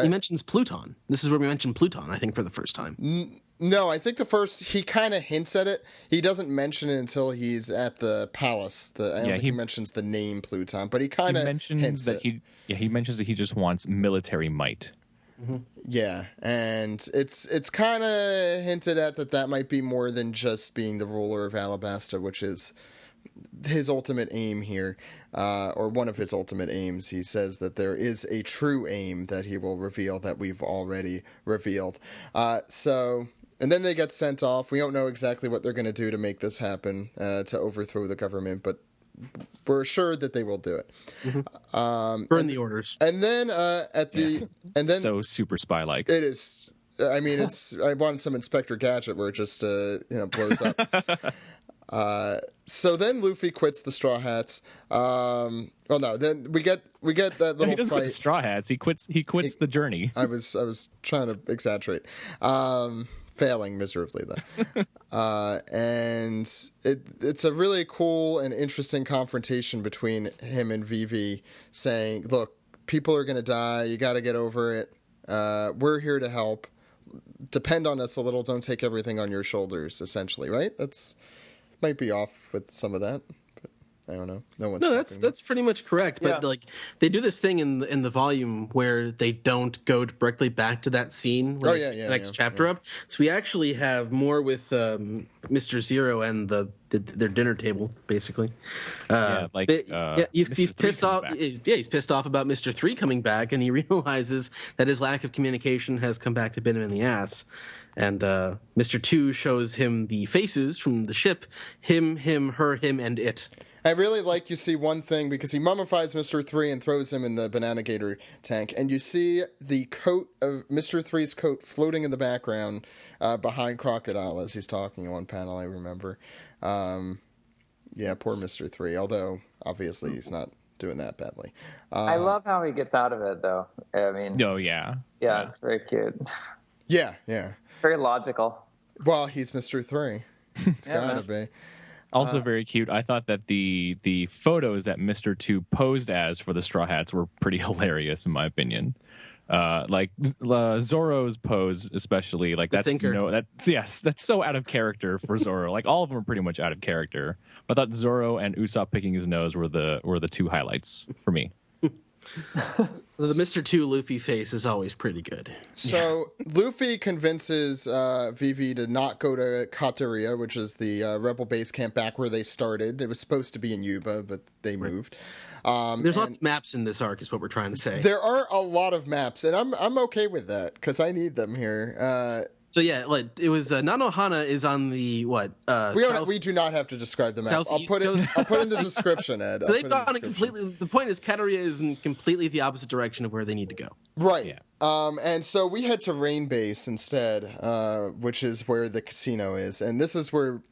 he mentions Pluton. This is where we mentioned Pluton, I think, for the first time. No, I think he kind of hints at it. He doesn't mention it until he's at the palace. I don't think he mentions the name Pluton, but he kind of hints that he mentions that he just wants military might. Mm-hmm. Yeah, and it's kind of hinted at that might be more than just being the ruler of Alabasta, which is his ultimate aim here, or one of his ultimate aims. He says that there is a true aim that he will reveal that we've already revealed. And then they get sent off. We don't know exactly what they're going to do to make this happen, to overthrow the government, but we're assured that they will do it. Mm-hmm. Burn the orders. And then so super spy-like. It is. I mean, I want some Inspector Gadget where it just blows up. So then Luffy quits the Straw Hats. Then we get that little he doesn't fight. quit the Straw Hats. He quits the journey. I was trying to exaggerate. Failing miserably though. And it's a really cool and interesting confrontation between him and Vivi, saying, "Look, people are gonna die. You got to get over it. We're here to help. Depend on us a little. Don't take everything on your shoulders." Essentially, right? Might be off with some of that, but I don't know. No, that's pretty much correct. But like they do this thing in the volume where they don't go directly back to that scene. Where the next chapter up. So we actually have more with Mr. Zero and their dinner table, basically. He's pissed off. He's pissed off about Mr. 3 coming back, and he realizes that his lack of communication has come back to bite him in the ass. And Mr. 2 shows him the faces from the ship: him, her, him, and it. I really like you see one thing, because he mummifies Mr. 3 and throws him in the Banana Gator tank, and you see the coat of Mr. 3's coat floating in the background behind Crocodile as he's talking in one panel, I remember. Poor Mr. 3, although obviously he's not doing that badly. I love how he gets out of it, though. I mean... Oh, yeah. Yeah, it's very cute. Yeah. Very logical. Well, he's Mr. 3. It's gotta be. Also very cute. I thought that the photos that Mr. 2 posed as for the Straw Hats were pretty hilarious, in my opinion. Zoro's pose, especially, like that's so out of character for Zoro. Like all of them are pretty much out of character. But I thought Zoro and Usopp picking his nose were the two highlights for me. The Mr. 2 Luffy face is always pretty good. So Luffy convinces Vivi to not go to Kateria, which is the rebel base camp back where they started. It was supposed to be in Yuba, but they moved. There's lots of maps in this arc, is what we're trying to say. There are a lot of maps, and I'm okay with that because I need them here. So yeah, like it was Nanohana is on the what? We do not have to describe the map. I'll put it in the description, Ed. So they've gone completely. The point is, Kateria is in completely the opposite direction of where they need to go. Right. Yeah. And so we head to Rain Base instead, which is where the casino is, and this is where.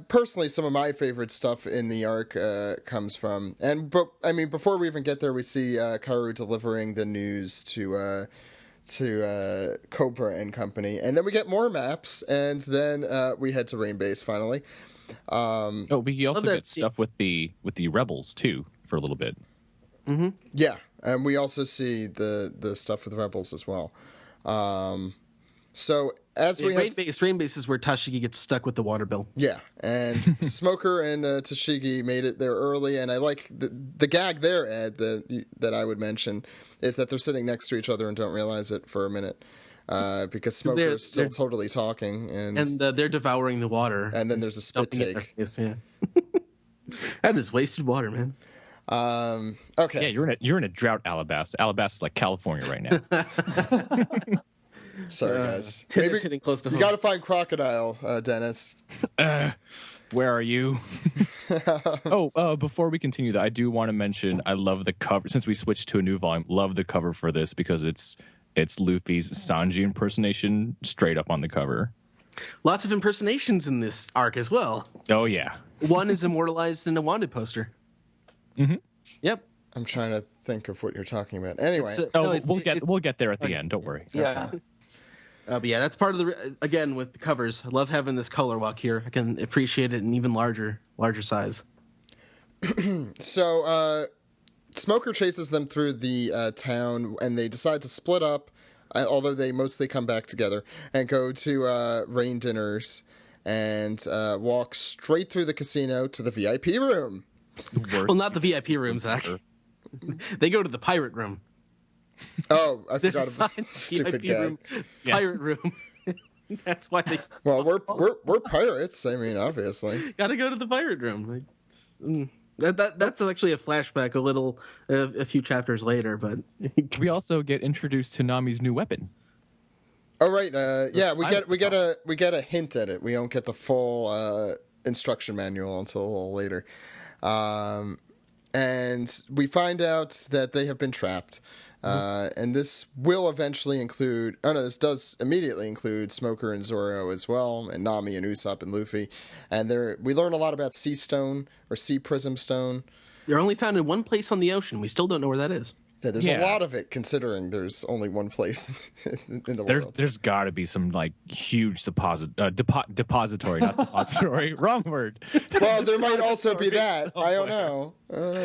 Personally, some of my favorite stuff in the arc comes from. But before we even get there, we see Kaoru delivering the news to Cobra and company, and then we get more maps, and then we head to Rain Base finally. We also get stuff with the rebels too for a little bit. Mm-hmm. Yeah, and we also see the stuff with rebels as well. So as we Rain Base is where Tashigi gets stuck with the water bill. Yeah, and Smoker and Tashigi made it there early, and I like the gag there, Ed, that I would mention is that they're sitting next to each other and don't realize it for a minute because Smoker is still totally talking, and they're devouring the water, and then there's a spit take. Yeah. That is wasted water, man. Okay. Yeah, you're in a drought, Alabasta. Alabasta's like California right now. Sorry, guys. Maybe hitting close to home. You got to find Crocodile, Dennis. Where are you? Before we continue, though, I do want to mention I love the cover. Since we switched to a new volume, love the cover for this because it's Luffy's Sanji impersonation straight up on the cover. Lots of impersonations in this arc as well. Oh yeah, one is immortalized in a wanted poster. Mm-hmm. Yep. I'm trying to think of what you're talking about. Anyway, we'll get there at the end. Don't worry. Yeah. Okay. But yeah, that's part of again with the covers. I love having this color walk here. I can appreciate it in even larger size. So Smoker chases them through the town, and they decide to split up, although they mostly come back together, and go to Rain Dinners and walk straight through the casino to the VIP room. Well, not the VIP room, Zach. They go to the pirate room. Oh, I forgot about the stupid gag. Room, pirate room. That's why they. Well, we're pirates. I mean, obviously. Got to go to the pirate room. That's actually a flashback a few chapters later, but we also get introduced to Nami's new weapon. Oh right, we get a hint at it. We don't get the full instruction manual until a little later, and we find out that they have been trapped. And this will eventually include. Oh no, this does immediately include Smoker and Zoro as well, and Nami and Usopp and Luffy. And we learn a lot about Sea Stone or Sea Prism Stone. They're only found in one place on the ocean. We still don't know where that is. Yeah, there's a lot of it, considering there's only one place in the world. There's got to be some like huge depository, not suppository. Wrong word. Well, there might also be that. I don't know.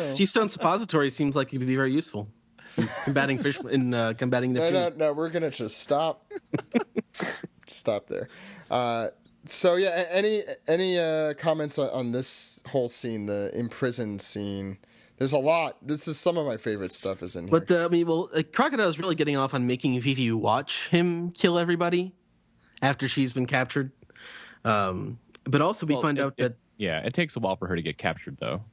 Sea Stone suppository seems like it would be very useful. Combating combating the no, we're gonna just stop there. So yeah, any comments on this whole scene, the imprisoned scene? There's a lot. This is some of my favorite stuff is in here. But Crocodile's really getting off on making Vivi watch him kill everybody after she's been captured. But also we find out that it takes a while for her to get captured though.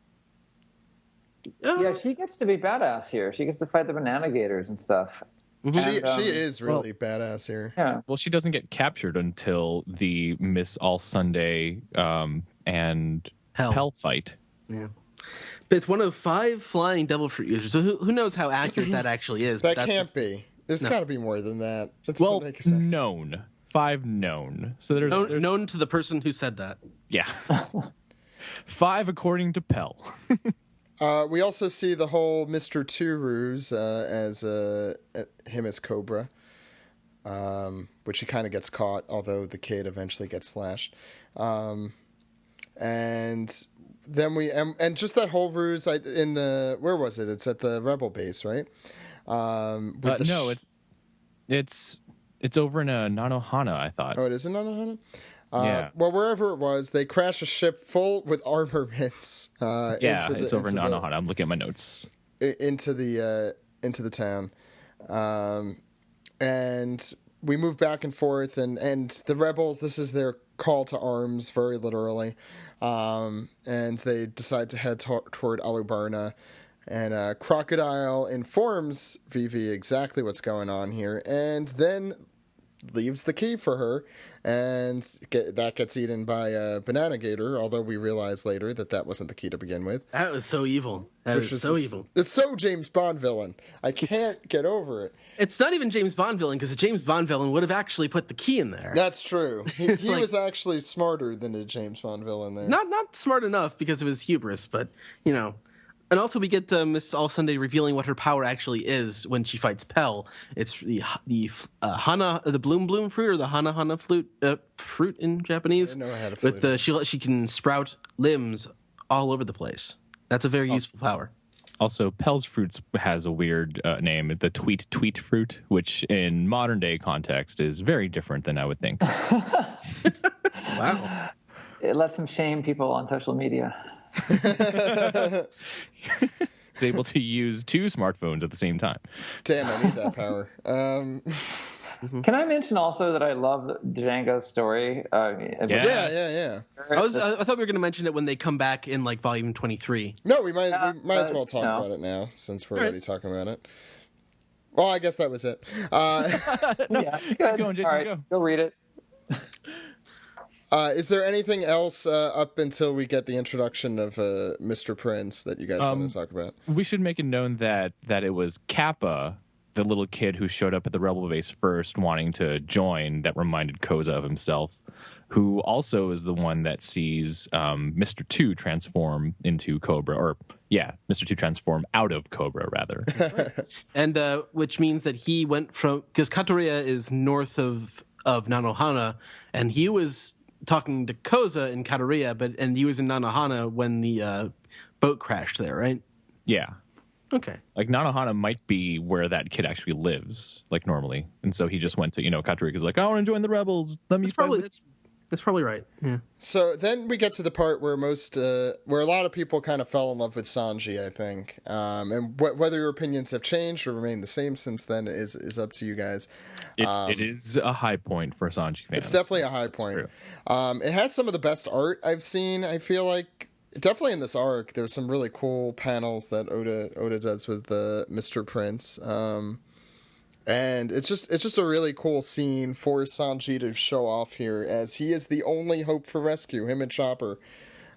Yeah, she gets to be badass here. She gets to fight the Banana Gators and stuff. Mm-hmm. She is really badass here. Yeah. Well, she doesn't get captured until the Miss All Sunday and Pell fight. Yeah. But it's one of 5 flying devil fruit users. So who knows how accurate that actually is? That can't be. There's got to be more than that. That doesn't make sense. Known. 5 known. So there's known to the person who said that. Yeah. 5 according to Pell. We also see the whole Mr. Turus as him as Cobra, which he kind of gets caught, although the kid eventually gets slashed. And then and just that whole ruse where was it? It's at the Rebel base, right? It's over in Nanohana, I thought. Oh, it is in Nanohana? Yeah. Well, wherever it was, they crash a ship full with armaments. It's over in Nanohana. I'm looking at my notes. Into the town, and we move back and forth, and the rebels. This is their call to arms, very literally, and they decide to head toward Alubarna. And Crocodile informs Vivi exactly what's going on here, and then leaves the key for her, and that gets eaten by a banana gator, although we realize later that wasn't the key to begin with. That was so evil. Evil. It's so James Bond villain. I can't get over it. It's not even James Bond villain, because a James Bond villain would have actually put the key in there. That's true. He was actually smarter than a James Bond villain there. Not smart enough because of his hubris, but, you know. And also we get Miss All Sunday revealing what her power actually is when she fights Pell. It's the hana, the bloom fruit, or the hana fruit in Japanese. I didn't know I had a flute. With she can sprout limbs all over the place. That's a very useful power. Also, Pell's fruits has a weird name, the tweet fruit, which in modern day context is very different than I would think. Wow. It lets him shame people on social media. He's able to use 2 smartphones at the same time. Damn, I need that power. Can I mention also that I love Django's story? Yeah. I thought we were going to mention it when they come back in like volume 23. No, we might as well talk about it now since we're already talking about it. Well, I guess that was it. Yeah, keep going, Jason. All right, go read it. Is there anything else up until we get the introduction of Mr. Prince that you guys want to talk about? We should make it known that it was Kappa, the little kid who showed up at the Rebel base first wanting to join, that reminded Koza of himself, who also is the one that sees Mr. 2 transform into Cobra, Mr. 2 transform out of Cobra, rather. Right. And which means that he went from, because Katoria is north of Nanohana, and he was talking to Koza in Katoria, and he was in Nanohana when the boat crashed there, right? Yeah. Okay. Like, Nanohana might be where that kid actually lives, like, normally. And so he just went to, Katoria, because like, I want to join the rebels. That's probably right. Yeah. So then we get to the part where where a lot of people kind of fell in love with Sanji, I think. And whether your opinions have changed or remained the same since then is up to you guys. It is a high point for Sanji fans. It's definitely a high point. It has some of the best art I've seen, I feel like, definitely in this arc, there's some really cool panels that Oda does with Mr. Prince. And it's just a really cool scene for Sanji to show off here, as he is the only hope for rescue, him and Chopper.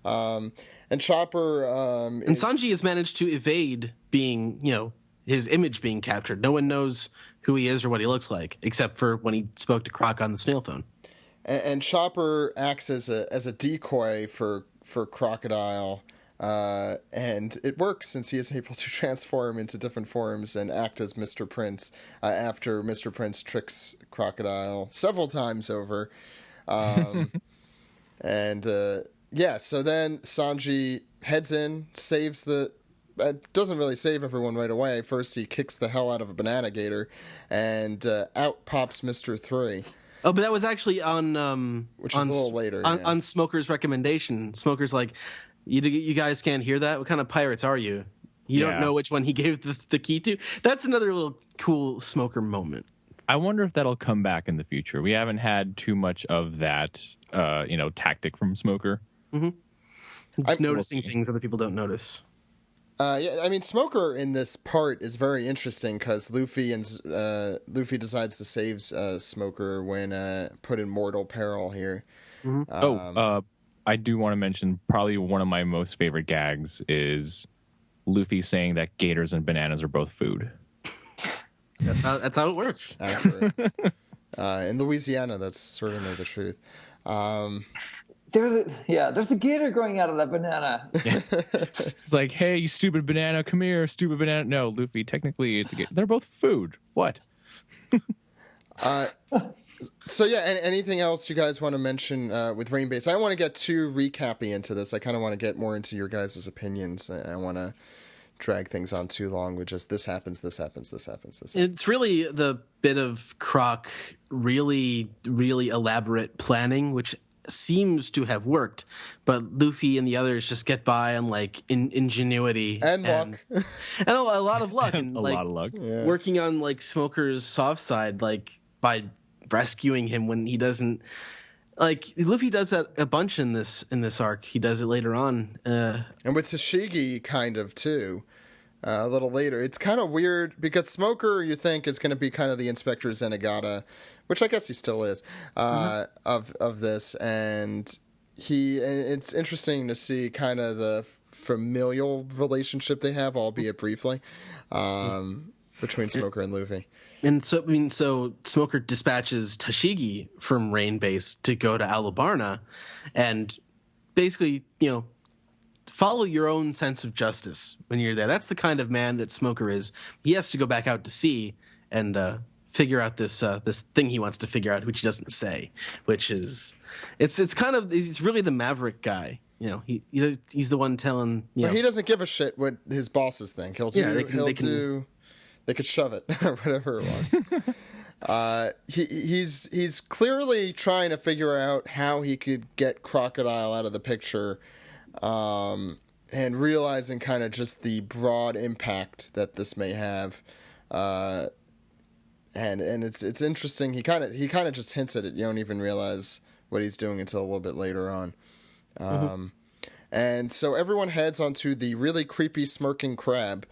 And Chopper and Sanji has managed to evade being, his image being captured. No one knows who he is or what he looks like, except for when he spoke to Croc on the snail phone. And Chopper acts as a decoy for Crocodile. And it works, since he is able to transform into different forms and act as Mr. Prince after Mr. Prince tricks Crocodile several times over. So then Sanji heads in, saves doesn't really save everyone right away. First, he kicks the hell out of a banana gator, and out pops Mr. 3. Oh, but that was actually on... which is a little later. On Smoker's recommendation. Smoker's like... You guys can't hear that? What kind of pirates are you? You don't know which one he gave the key to? That's another little cool Smoker moment. I wonder if that'll come back in the future. We haven't had too much of that, tactic from Smoker. Mm-hmm. Just noticing things other people don't notice. Smoker in this part is very interesting because Luffy decides to save Smoker when put in mortal peril here. Mm-hmm. I do want to mention probably one of my most favorite gags is Luffy saying that gators and bananas are both food. That's how it works. In Louisiana, that's certainly the truth. There's a gator growing out of that banana. Yeah. It's like, hey, you stupid banana, come here, stupid banana. No, Luffy, technically it's a gator. They're both food. What? So yeah, anything else you guys want to mention with Rain Base? I don't want to get too recappy into this. I kind of want to get more into your guys' opinions. I want to drag things on too long with just this happens. It's really the bit of Croc really, really elaborate planning, which seems to have worked, but Luffy and the others just get by on ingenuity and luck, and a lot of luck, and a lot of luck. Yeah. Working on Smoker's soft side, by rescuing him when he doesn't. Luffy does that a bunch in this arc. He does it later on, and with Tashigi kind of too. A little later, it's kind of weird because Smoker, you think, is going to be kind of the Inspector Zenigata, which I guess he still is, of this, and it's interesting to see kind of the familial relationship they have, albeit briefly, between Smoker and Luffy. And so Smoker dispatches Tashigi from Rain Base to go to Alubarna, and basically, follow your own sense of justice when you're there. That's the kind of man that Smoker is. He has to go back out to sea and figure out this thing he wants to figure out, which he doesn't say. Which is, he's really the maverick guy. He's the one telling. But he doesn't give a shit what his bosses think. They could shove it or whatever it was. He's clearly trying to figure out how he could get Crocodile out of the picture. And realizing kind of just the broad impact that this may have, and it's interesting. He kind of just hints at it. You don't even realize what he's doing until a little bit later on. And so everyone heads onto the really creepy smirking crab.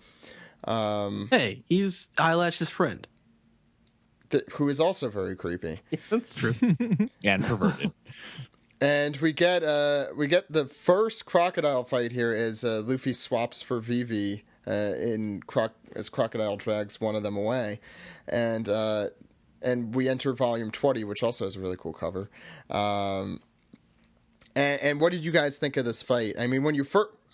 Hey, he's Eyelash's friend, who is also very creepy. Yeah, that's true. And perverted. And we get the first crocodile fight here as Luffy swaps for Vivi as Crocodile drags one of them away, and we enter volume 20, which also has a really cool cover. And what did you guys think of this fight? I mean,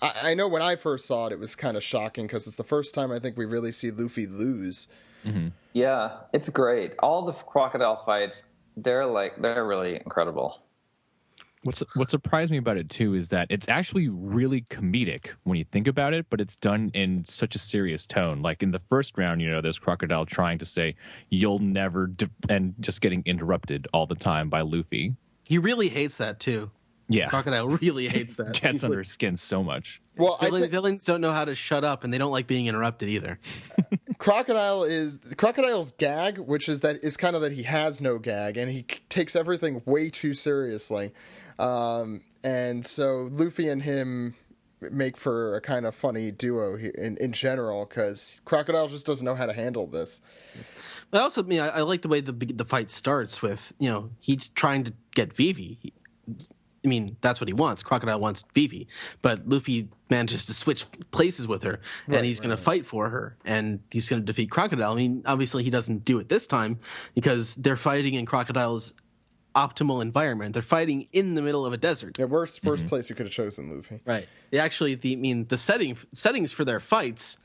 I know when I first saw it, it was kind of shocking because it's the first time I think we really see Luffy lose. Mm-hmm. Yeah, it's great. All the crocodile fights, they're really incredible. What surprised me about it too is that it's actually really comedic when you think about it, but it's done in such a serious tone. Like in the first round, there's Crocodile trying to say "you'll never," and just getting interrupted all the time by Luffy. He really hates that too. Yeah, Crocodile really hates that. Gets under his skin so much. Well, villains don't know how to shut up, and they don't like being interrupted either. Crocodile's gag, which is kind of that he has no gag, and he takes everything way too seriously. And so Luffy and him make for a kind of funny duo in general, because Crocodile just doesn't know how to handle this. But also, I like the way the fight starts with, he's trying to get Vivi. That's what he wants. Crocodile wants Vivi, but Luffy manages to switch places with her, and he's going to fight for her, and he's going to defeat Crocodile. Obviously, he doesn't do it this time because they're fighting in Crocodile's optimal environment. They're fighting in the middle of a desert. Yeah, worst place you could have chosen, Luffy. Right. The settings for their fights,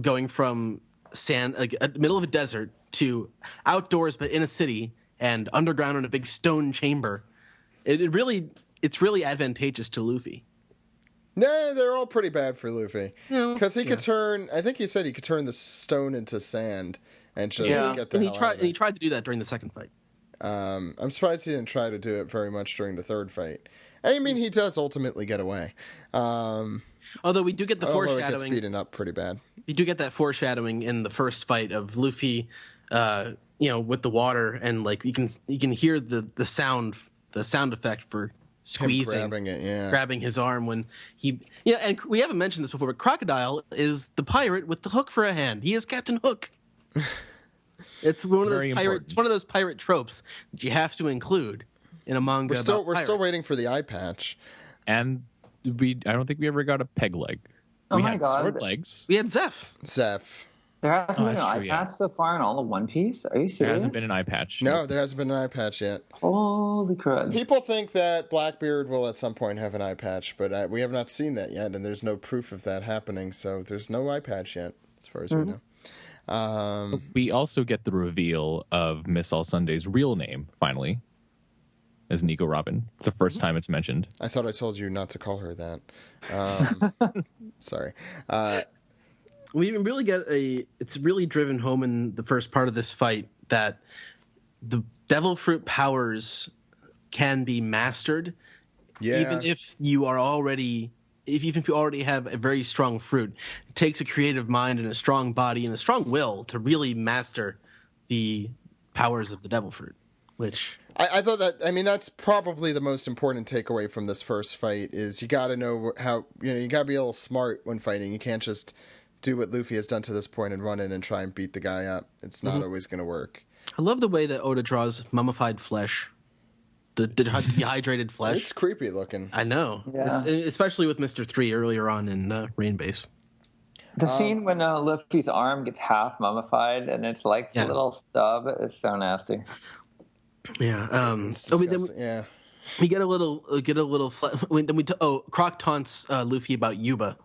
going from middle of a desert to outdoors but in a city and underground in a big stone chamber. It's really advantageous to Luffy. Nah, they're all pretty bad for Luffy. Because he could turn, I think he said he could turn the stone into sand and just get the hell out of it. And he tried to do that during the second fight. I'm surprised he didn't try to do it very much during the third fight. He does ultimately get away. Although we do get the foreshadowing. Although he gets beaten up pretty bad. You do get that foreshadowing in the first fight of Luffy, with the water, and like you can hear the sound effect for squeezing, grabbing his arm when he. Yeah, and we haven't mentioned this before, but Crocodile is the pirate with the hook for a hand. He is Captain Hook. It's one of those pirate tropes that you have to include in a manga. We're still waiting for the eye patch, and I don't think we ever got a peg leg. We had sword legs. We had Zeph. There hasn't been an eye patch so far in all of One Piece. Are you serious? There hasn't been an eye patch. No, there hasn't been an eye patch yet. Holy crud. People think that Blackbeard will at some point have an eye patch, but we have not seen that yet, and there's no proof of that happening, so there's no eye patch yet, as far as we know. We also get the reveal of Miss All Sunday's real name, finally, as Nico Robin. It's the first time it's mentioned. I thought I told you not to call her that. Sorry. We really it's really driven home in the first part of this fight that the devil fruit powers can be mastered, even if you already have a very strong fruit. It takes a creative mind and a strong body and a strong will to really master the powers of the devil fruit, which I thought that's probably the most important takeaway from this first fight is you got to know how, you got to be a little smart when fighting. You can't just do what Luffy has done to this point and run in and try and beat the guy up. It's not always going to work. I love the way that Oda draws mummified flesh, the dehydrated flesh. It's creepy looking. I know, especially with Mr. 3 earlier on in Rain Base. The scene when Luffy's arm gets half mummified and it's like a little stub is so nasty. Yeah. We get a little. Croc taunts Luffy about Yuba.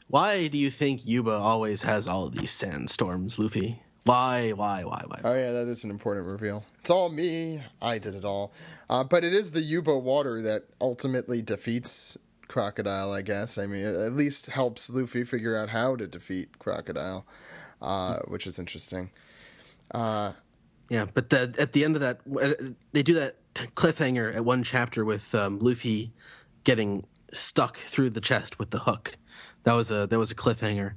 Why do you think Yuba always has all of these sandstorms, Luffy? Why? Oh, yeah, that is an important reveal. It's all me. I did it all. But it is the Yuba water that ultimately defeats Crocodile, I guess. It at least helps Luffy figure out how to defeat Crocodile, which is interesting. Yeah, but at the end of that, they do that cliffhanger at one chapter with Luffy getting stuck through the chest with the hook. That was a cliffhanger,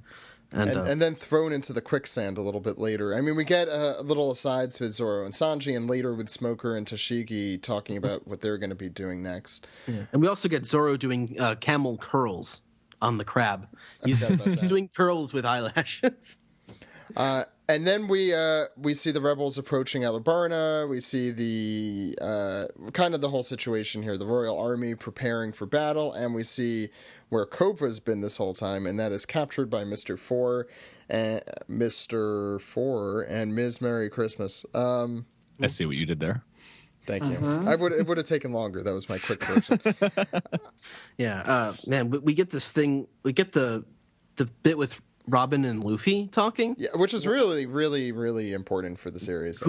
and then thrown into the quicksand a little bit later. We get a little asides with Zoro and Sanji, and later with Smoker and Tashigi talking about what they're going to be doing next. Yeah. And we also get Zoro doing camel curls on the crab. He's doing curls with eyelashes. And then we see the rebels approaching Alubarna. We see the kind of the whole situation here, the Royal Army preparing for battle, and we see where Cobra's been this whole time, and that is captured by Mr. Four and Ms. Merry Christmas. I see what you did there. Thank you. It would have taken longer. That was my quick version. Yeah, man, we get this thing. We get the bit with Robin and Luffy talking, which is really, really, really important for the series.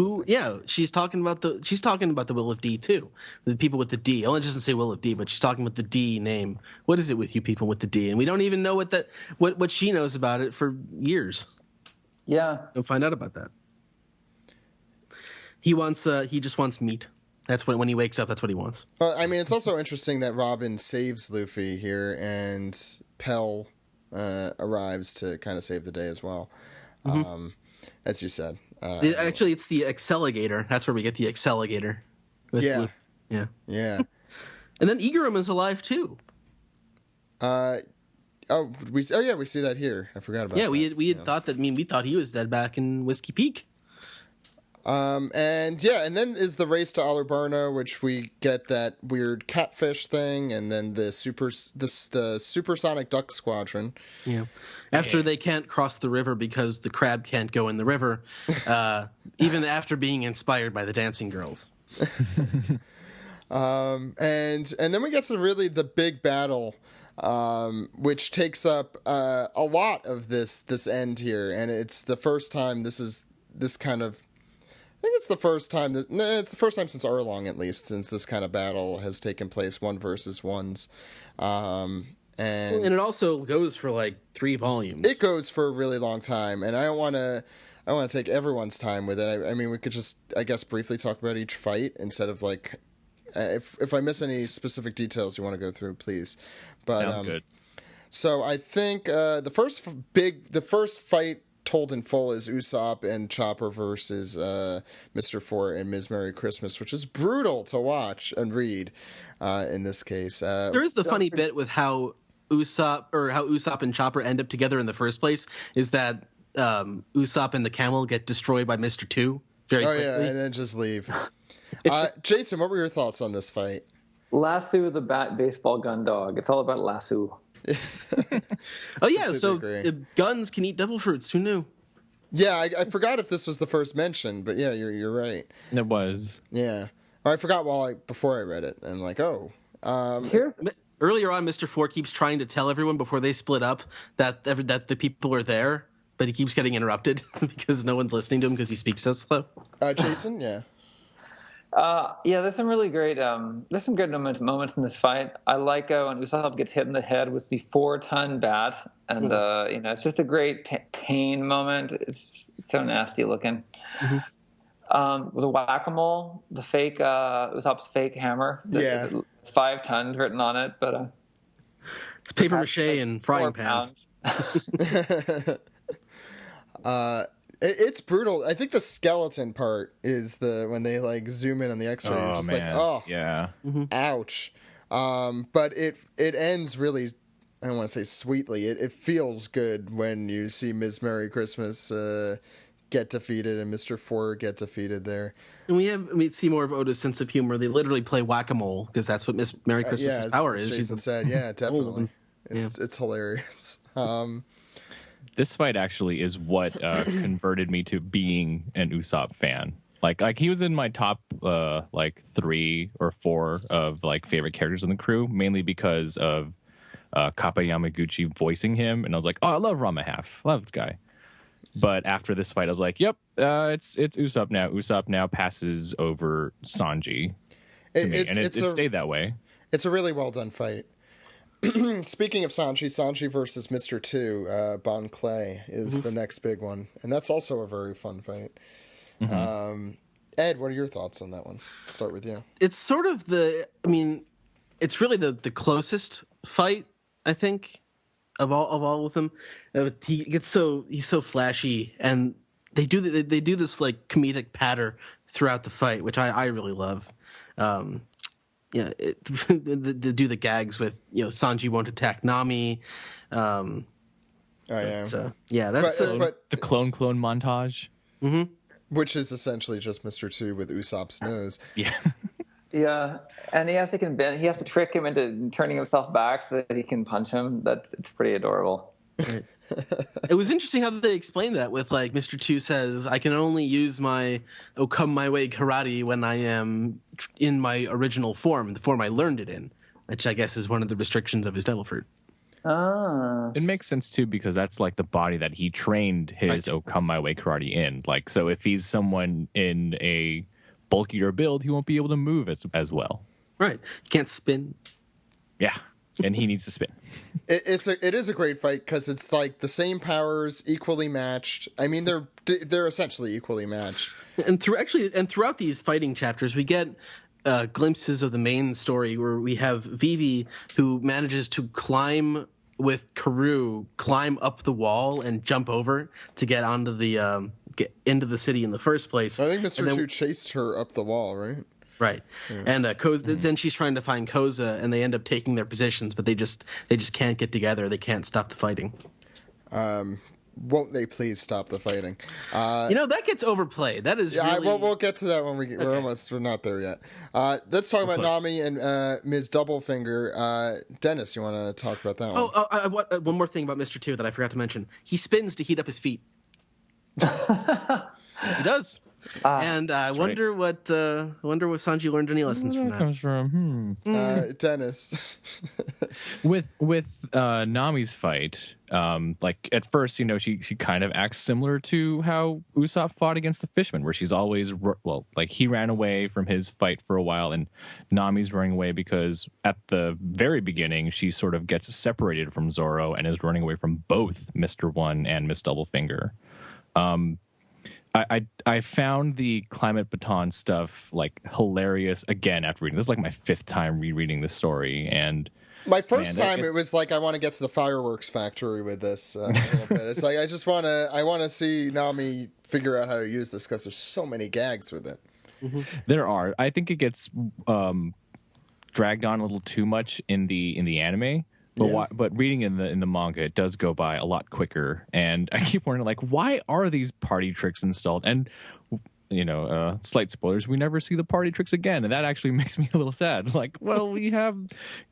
She's talking about the Will of D too, the people with the D. Ellen doesn't say Will of D, but she's talking about the D name. What is it with you people with the D? And we don't even know what she knows about it for years. Yeah, we'll find out about that. He just wants meat. That's when he wakes up. That's what he wants. Well, it's also interesting that Robin saves Luffy here, and Pell arrives to kind of save the day as well, as you said. Actually, it's the Acceligator. That's where we get the Acceligator. Yeah. And then Igarum is alive too. we see that here. I forgot about that. Yeah, we had thought that. I mean, we thought he was dead back in Whiskey Peak. And then is the race to Alubarna, which we get that weird catfish thing, and then the supersonic duck squadron. Yeah. After they can't cross the river because the crab can't go in the river, even after being inspired by the dancing girls. And then we get to really the big battle, which takes up a lot of this end here, and it's the first time I think it's the first time it's the first time since Arlong, at least, since this kind of battle has taken place, 1 versus 1s. And it also goes for like 3 volumes. It goes for a really long time, and I want to take everyone's time with it. I mean, we could just, I guess, briefly talk about each fight instead of like, if I miss any specific details you want to go through, please. But, sounds good. So I think the first fight told in full is Usopp and Chopper versus Mr. Four and Ms. Merry Christmas, which is brutal to watch and read in this case. There is the funny bit with how Usopp and Chopper end up together in the first place, is that Usopp and the camel get destroyed by Mr. Two very quickly. Yeah, and then just leave. Jason, what were your thoughts on this fight? Lasso the baseball gun dog. It's all about lasso. Oh yeah, so guns can eat devil fruits. Who knew? Yeah, I forgot if this was the first mention, but yeah, you're right. It was. Yeah, or I forgot before I read it, and like, Earlier on, Mr. Four keeps trying to tell everyone before they split up that the people are there, but he keeps getting interrupted because no one's listening to him because he speaks so slow. Jason, yeah. There's some really great, there's some good moments in this fight. I like when Usopp gets hit in the head with the 4-ton bat, and it's just a great pain moment. It's so nasty looking. Mm-hmm. The whack-a-mole, the fake Usopp's fake hammer. It's 5 tons written on it, but it's paper mache and frying pans. It's brutal. I think the skeleton part is when they like zoom in on the X-ray. You're just man. Ouch. But it ends really, I don't want to say sweetly. It feels good when you see Ms. Merry Christmas get defeated and Mr. Four get defeated there. And we see more of Oda's sense of humor. They literally play whack-a-mole because that's what Miss Merry Christmas's power is. Jason said, yeah, definitely. It's hilarious. This fight actually is what converted me to being an Usopp fan. Like he was in my top 3 or 4 of like favorite characters in the crew, mainly because of Kappa Yamaguchi voicing him, and I was like, oh, I love Rama Half, love this guy. But after this fight, I was like, yep, it's Usopp now. Usopp now passes over Sanji to me, and it stayed that way. It's a really well done fight. Speaking of Sanji versus Mr. Two, Bon Clay is the next big one, and that's also a very fun fight. Mm-hmm. Ed, what are your thoughts on that one? Let's start with you. It's sort of it's really the closest fight, I think, of all of them. He's so flashy, and they do this like comedic patter throughout the fight, which I really love. They do the gags with Sanji won't attack Nami. That's but the clone montage, which is essentially just Mr. Two with Usopp's nose. Yeah, yeah, and he has to trick him into turning himself back so that he can punch him. It's pretty adorable. Right. It was interesting how they explained that with like Mr. Two says, I can only use my come my way karate when I am in my original form, the form I learned it in, which I guess is one of the restrictions of his devil fruit. It makes sense too, because that's like the body that he trained his come my way karate in. Like, so if he's someone in a bulkier build, he won't be able to move as well. Right. He can't spin. Yeah. And he needs to spin. It is a great fight because it's like the same powers, equally matched. I mean, they're essentially equally matched. And throughout these fighting chapters, we get glimpses of the main story where we have Vivi, who manages to climb with Karoo, climb up the wall and jump over to get onto get into the city in the first place. I think Mr. Two chased her up the wall, right? Right. And then she's trying to find Koza, and they end up taking their positions, but they just can't get together. They can't stop the fighting. Won't they please stop the fighting? That gets overplayed. That is really... we'll get to that when we're not there yet. Let's talk about Nami and Ms. Doublefinger. Dennis, you want to talk about that one? One more thing about Mr. 2 that I forgot to mention. He spins to heat up his feet. He does. And I wonder what Sanji learned any lessons from that. Comes from Dennis. with Nami's fight, like at first, she kind of acts similar to how Usopp fought against the Fisherman, where she's always he ran away from his fight for a while, and Nami's running away because at the very beginning she sort of gets separated from Zoro and is running away from both Mr. One and Miss Doublefinger. I found the Climate Baton stuff like hilarious again after reading this. Is like my 5th time rereading this story, and my first time it was like I want to get to the fireworks factory with this a little bit. It's like I want to see Nami figure out how to use this because there's so many gags with it. Mm-hmm. There are. I think it gets dragged on a little too much in the anime. But reading in the manga, it does go by a lot quicker, and I keep wondering, like, why are these party tricks installed? And slight spoilers, we never see the party tricks again, and that actually makes me a little sad. Like, well, we have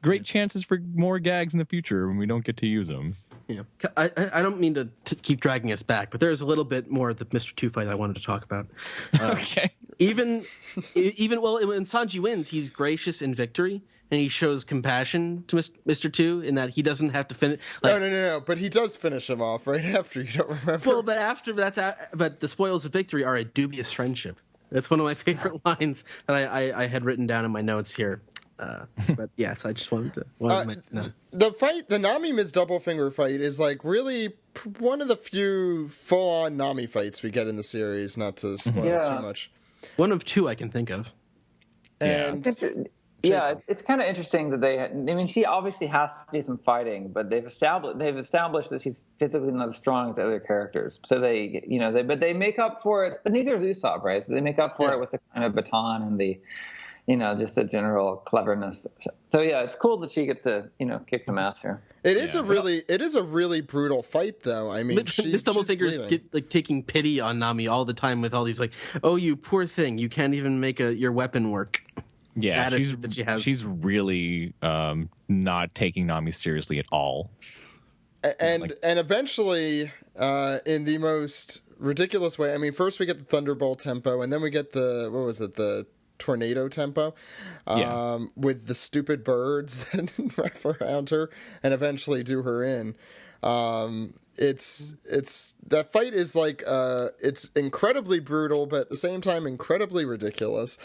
great chances for more gags in the future when we don't get to use them. Yeah, I don't mean to keep dragging us back, but there's a little bit more of the Mr. 2 fight I wanted to talk about. Okay. Even when Sanji wins, he's gracious in victory. And he shows compassion to Mr. 2 in that he doesn't have to finish. No. But he does finish him off right after. You don't remember? Well, but the spoils of victory are a dubious friendship. That's one of my favorite lines that I had written down in my notes here. But yes, I just wanted to know. The Nami Ms. Doublefinger fight is like really one of the few full-on Nami fights we get in the series. Not to spoil too much. One of 2 I can think of. And it's kind of interesting that she obviously has to do some fighting, but they've established that she's physically not as strong as other characters. So they make up for it. But neither is Usopp, right? So they make up for it with the kind of baton and the, just the general cleverness. So yeah, it's cool that she gets to, kick some ass here. It is a really brutal fight, though. I mean, Miss Doublefinger's like taking pity on Nami all the time with all these like, oh, you poor thing, you can't even make your weapon work. Yeah, she's really not taking Nami seriously at all. And eventually, in the most ridiculous way, I mean, first we get the Thunderbolt tempo, and then we get the Tornado tempo with the stupid birds that wrap around her and eventually do her in. It's that fight is like it's incredibly brutal, but at the same time incredibly ridiculous.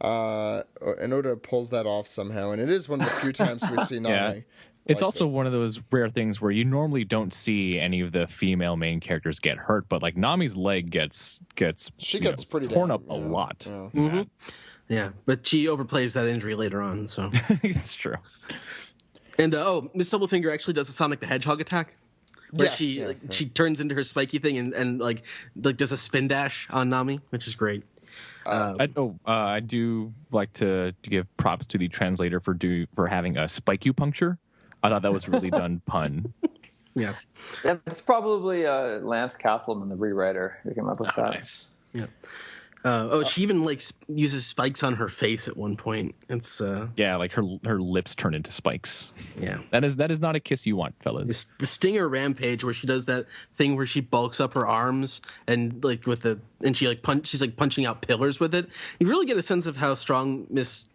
And Oda pulls that off somehow, and it is one of the few times we see Nami. It's also one of those rare things where you normally don't see any of the female main characters get hurt, but like Nami's leg gets pretty torn up a lot. Yeah. Mm-hmm. Yeah, but she overplays that injury later on, so it's true. And Miss Doublefinger actually does a Sonic the Hedgehog attack, where she turns into her spiky thing and like does a spin dash on Nami, which is great. I do like to give props to the translator for having a spike-u-puncture. I thought that was a really done pun. Yeah. That's probably Lance Castleman, the rewriter, who came up with that. Nice. Yeah. She even uses spikes on her face at one point. It's like her lips turn into spikes. Yeah. That is not a kiss you want, fellas. The Stinger Rampage, where she does that thing where she bulks up her arms and she's punching out pillars with it. You really get a sense of how strong Miss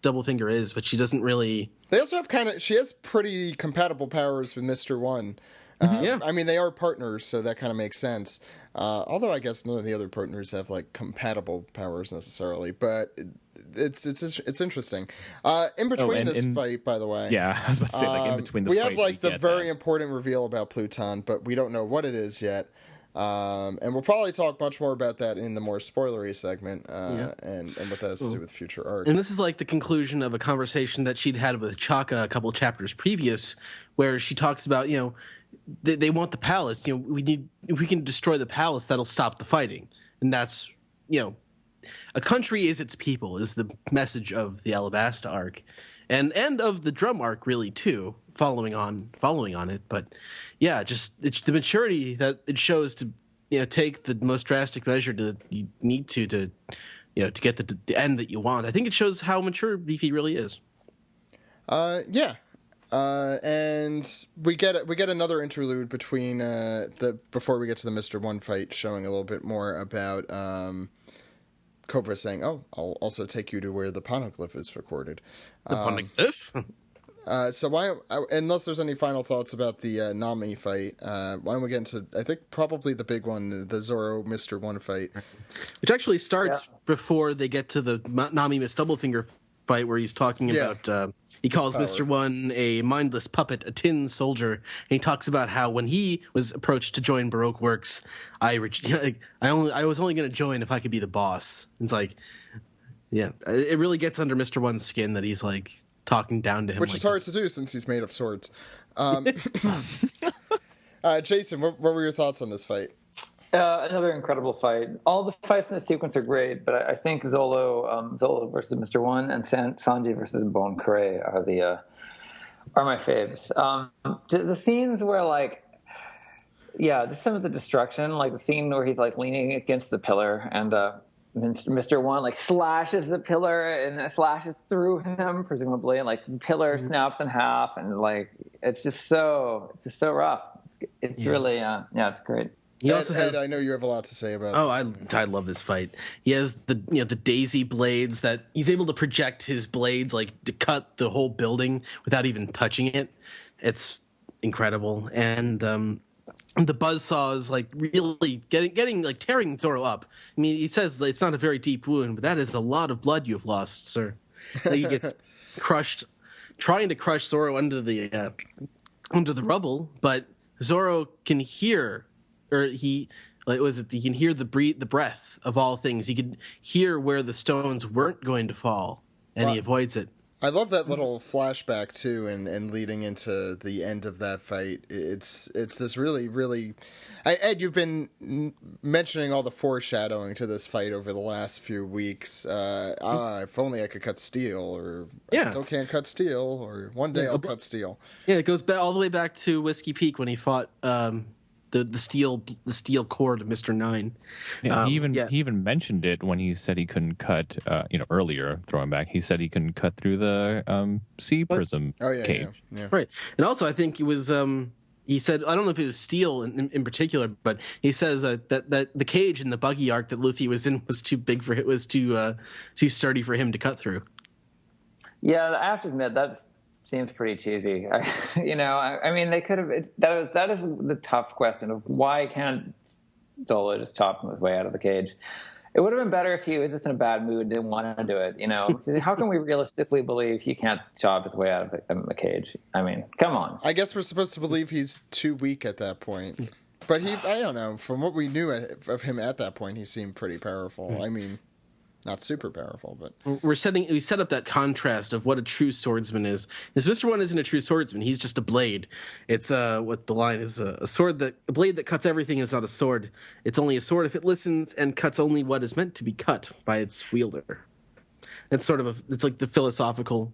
Doublefinger is, but she doesn't really. They also have she has pretty compatible powers with Mr. One. I mean, they are partners, so that kind of makes sense. Although I guess none of the other partners have compatible powers necessarily, but it's interesting. In between this fight, by the way, I was about to say in between the we fight, have the very important reveal about Pluton, but we don't know what it is yet. And we'll probably talk much more about that in the more spoilery segment, and what that has to do with future art. And this is like the conclusion of a conversation that she'd had with Chaka a couple chapters previous, where she talks about they want the palace. If we can destroy the palace, that'll stop the fighting, and that's a country is its people is the message of the Alabasta arc, and of the drum arc really too. Following on it, but yeah, just the maturity that it shows to take the most drastic measure you need to get the end that you want. I think it shows how mature Vivi really is. Yeah. And we get another interlude between before we get to the Mr. One fight, showing a little bit more about Cobra saying, "Oh, I'll also take you to where the poneglyph is recorded." The poneglyph. So why, unless there's any final thoughts about the Nami fight, why don't we get into, I think, probably the big one, the Zoro Mr. One fight. Which actually starts before they get to the Nami Miss Doublefinger fight, where he's talking about, he calls Mr. One a mindless puppet, a tin soldier, and he talks about how when he was approached to join Baroque Works, I was only going to join if I could be the boss. It's like, yeah, it really gets under Mr. One's skin that he's like, talking down to him, which is hard to do since he's made of swords. Jason, what were your thoughts on this fight? Another incredible fight. All the fights in the sequence are great, but I think Zolo versus Mr. One and Sanji versus Bon Curé are my faves. The scenes where some of the destruction, like the scene where he's like leaning against the pillar and Mr. One like slashes the pillar and it slashes through him, presumably, and like the pillar snaps in half, and like it's just so rough. It's really it's great. He also has. I know you have a lot to say about. Oh, I love this fight. He has the daisy blades that he's able to project his blades like to cut the whole building without even touching it. It's incredible, and the buzzsaw is like really getting like tearing Zoro up. I mean, he says it's not a very deep wound, but that is a lot of blood you've lost, sir. Like he gets crushed, trying to crush Zoro under the rubble, but Zoro can hear, or he can hear the breath of all things. He can hear where the stones weren't going to fall, and he avoids it. I love that little flashback too, and leading into the end of that fight. It's this really, really. Ed, you've been mentioning all the foreshadowing to this fight over the last few weeks. If only I could cut steel, or I still can't cut steel, or one day I'll cut steel. Yeah, it goes all the way back to Whiskey Peak when he fought the steel cord of Mr. Nine. Yeah, he even mentioned it when he said he couldn't cut. Earlier throwing back, he said he couldn't cut through the sea prism cage. Yeah. Right, and also I think it was. He said, I don't know if it was steel in particular, but he says that the cage in the buggy arc that Luffy was in was too big for it, was too sturdy for him to cut through. Yeah, I have to admit that seems pretty cheesy. I mean, they could have. That is the tough question of why can't Zolo just chop his way out of the cage? It would have been better if he was just in a bad mood, didn't want to do it. How can we realistically believe he can't chop his way out of the cage? I mean, come on. I guess we're supposed to believe he's too weak at that point. But I don't know. From what we knew of him at that point, he seemed pretty powerful. I mean, not super powerful, but we set up that contrast of what a true swordsman is. Because Mr. One isn't a true swordsman; he's just a blade. It's what the line is: a blade that cuts everything is not a sword. It's only a sword if it listens and cuts only what is meant to be cut by its wielder. It's sort of it's like the philosophical,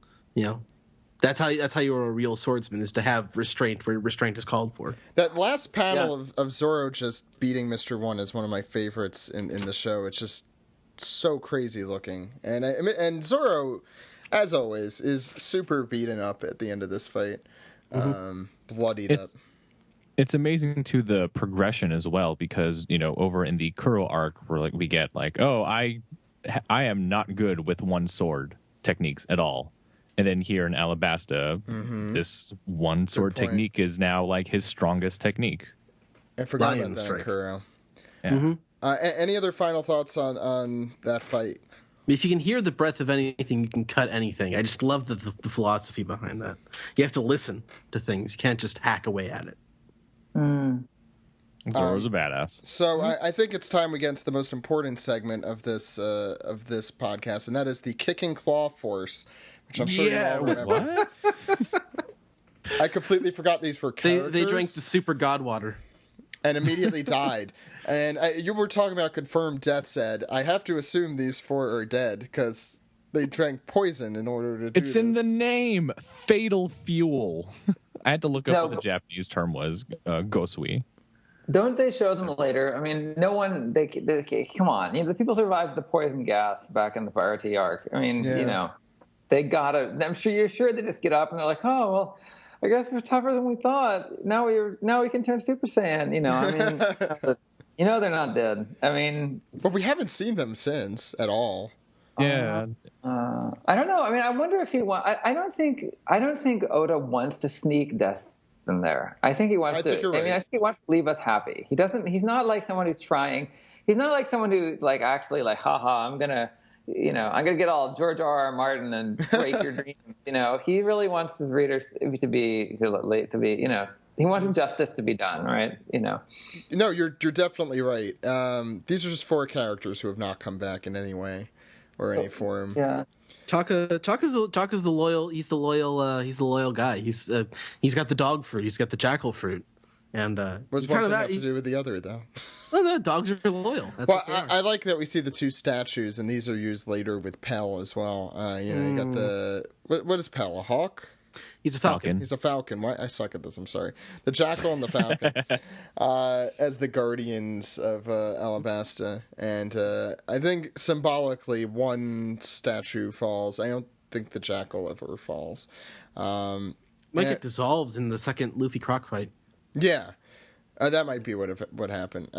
That's how you are a real swordsman, is to have restraint where restraint is called for. That last panel of Zoro just beating Mr. One is one of my favorites in the show. It's just so crazy looking, and Zoro, as always, is super beaten up at the end of this fight, bloodied up. It's amazing to the progression as well, because over in the Kuro arc, we get I am not good with one sword techniques at all, and then here in Alabasta, this one sword technique is now like his strongest technique. I forgot about that in Kuro. Yeah. Any other final thoughts on that fight? If you can hear the breath of anything, you can cut anything. I just love the philosophy behind that. You have to listen to things. You can't just hack away at it. Zoro's a badass. So I think it's time we get into the most important segment of this podcast, and that is the kicking claw force, which I'm sure you all remember. What? I completely forgot these were characters. They drank the super god water. and immediately died. And you were talking about confirmed deaths, Ed. I have to assume these 4 are dead because they drank poison in order to do It's in the name. Fatal fuel. I had to look up what the Japanese term was. Gosui. Don't they show them later? I mean, no one. They come on. The people survived the poison gas back in the RT arc. I mean, they gotta. I'm sure you're sure they just get up and they're like, oh well, I guess we're tougher than we thought. Now we can turn Super Saiyan. I mean, they're not dead. I mean, but we haven't seen them since at all. Yeah. I don't know. I mean, I wonder if he wants. I don't think Oda wants to sneak deaths in there. I think he wants to. Right. I mean, I think he wants to leave us happy. He doesn't. He's not like someone who's trying. He's not like someone who's like actually like, haha, I'm gonna get all George R. Martin and break your dreams. He really wants his readers to be. He wants justice to be done, right? No, you're definitely right. These are just 4 characters who have not come back in any way or any form. Yeah. Taka's the loyal. He's the loyal guy. He's got the dog fruit. He's got the jackal fruit. And what's one thing have to do with the other, though? Well, the dogs are loyal. That's I like that we see the 2 statues, and these are used later with Pell as well. You got the what is Pell? A hawk? He's a falcon. He's a falcon. Why I suck at this? I'm sorry. The jackal and the falcon as the guardians of Alabasta, and I think symbolically 1 statue falls. I don't think the jackal ever falls. Might get dissolved in the second Luffy Croc fight. Yeah. That might be what happened.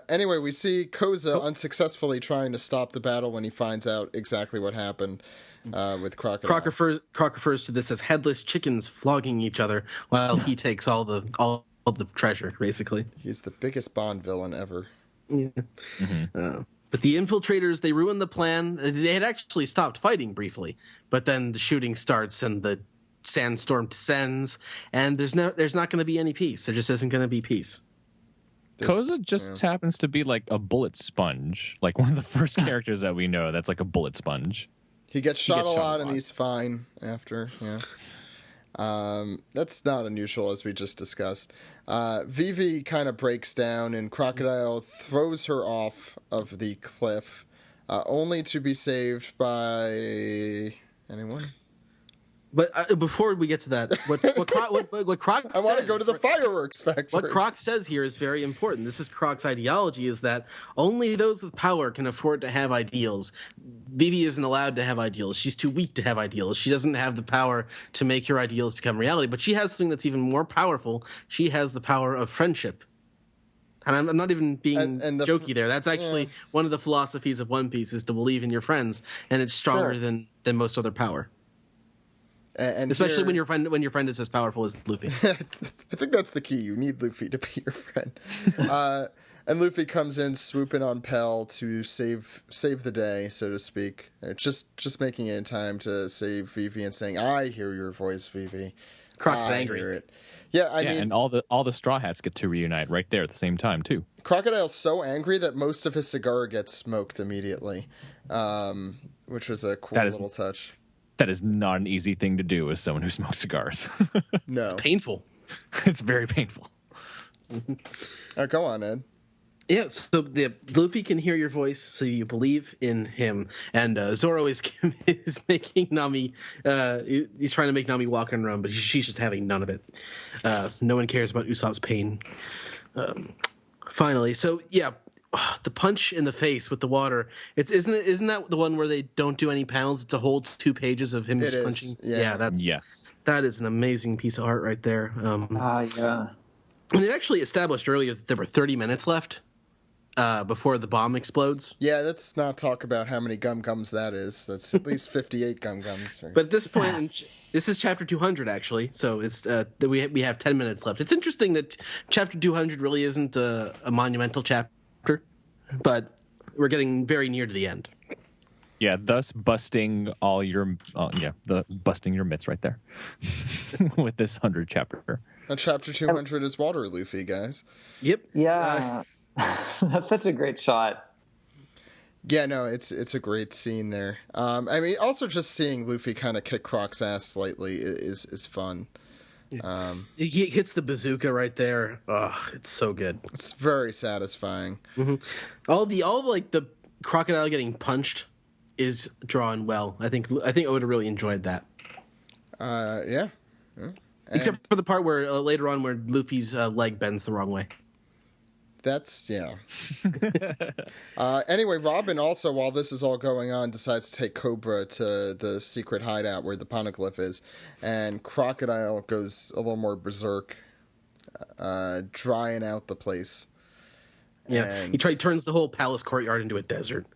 Anyway, we see Koza unsuccessfully trying to stop the battle when he finds out exactly what happened with Crocodile. Croc refers to this as headless chickens flogging each other while he takes all the treasure, basically. He's the biggest Bond villain ever. Yeah. Mm-hmm. But the infiltrators, they ruin the plan. They had actually stopped fighting briefly, but then the shooting starts and the sandstorm descends, and there's not going to be any peace. There just isn't going to be peace. Koza just happens to be like a bullet sponge, like one of the first characters that we know that's like a bullet sponge. He gets shot a lot and he's fine after. That's not unusual, as we just discussed. Vivi kind of breaks down and Crocodile throws her off of the cliff, only to be saved by anyone. But before we get to that, what Croc says... I want to go to the fireworks factory. What Croc says here is very important. This is Croc's ideology, is that only those with power can afford to have ideals. Vivi isn't allowed to have ideals. She's too weak to have ideals. She doesn't have the power to make her ideals become reality. But she has something that's even more powerful. She has the power of friendship. And I'm not even being jokey there. That's actually one of the philosophies of One Piece, is to believe in your friends. And it's stronger than most other power. And especially when your friend is as powerful as Luffy. I think that's the key. You need Luffy to be your friend. And Luffy comes in swooping on Pell to save the day, so to speak. Just making it in time to save Vivi and saying, "I hear your voice, Vivi." Croc's angry. Hear it. Yeah, I mean, and all the Straw Hats get to reunite right there at the same time too. Crocodile's so angry that most of his cigar gets smoked immediately, which was a cool little touch. That is not an easy thing to do as someone who smokes cigars. No. It's painful. It's very painful. Go on, Ed. Yeah, so Luffy can hear your voice, so you believe in him. And Zoro is making Nami, he's trying to make Nami walk and run, but she's just having none of it. No one cares about Usopp's pain. Finally, so yeah, the punch in the face with the water. Isn't that the one where they don't do any panels? It's a whole 2 pages of him just punching. Yeah, that is an amazing piece of art right there. Yeah. And it actually established earlier that there were 30 minutes left before the bomb explodes. Yeah, let's not talk about how many gums that is. That's at least 58 gums. But at this point, this is chapter 200 actually, so it's we have 10 minutes left. It's interesting that chapter 200 really isn't a monumental chapter, but we're getting very near to the end. Yeah, thus busting all your busting your myths right there with this 100 chapter. And chapter 200 is water Luffy, guys. Yep. Yeah. That's such a great shot. Yeah, no, it's a great scene there. I mean, also just seeing Luffy kind of kick Croc's ass slightly is fun. He hits the bazooka right there. Oh, it's so good. It's very satisfying. Mm-hmm. All the crocodile getting punched is drawn well. I think I would have really enjoyed that. Yeah. Except for the part where later on where Luffy's leg bends the wrong way. That's, yeah. Anyway, Robin also, while this is all going on, decides to take Cobra to the secret hideout where the poneglyph is. And Crocodile goes a little more berserk, drying out the place. Yeah, and he turns the whole palace courtyard into a desert.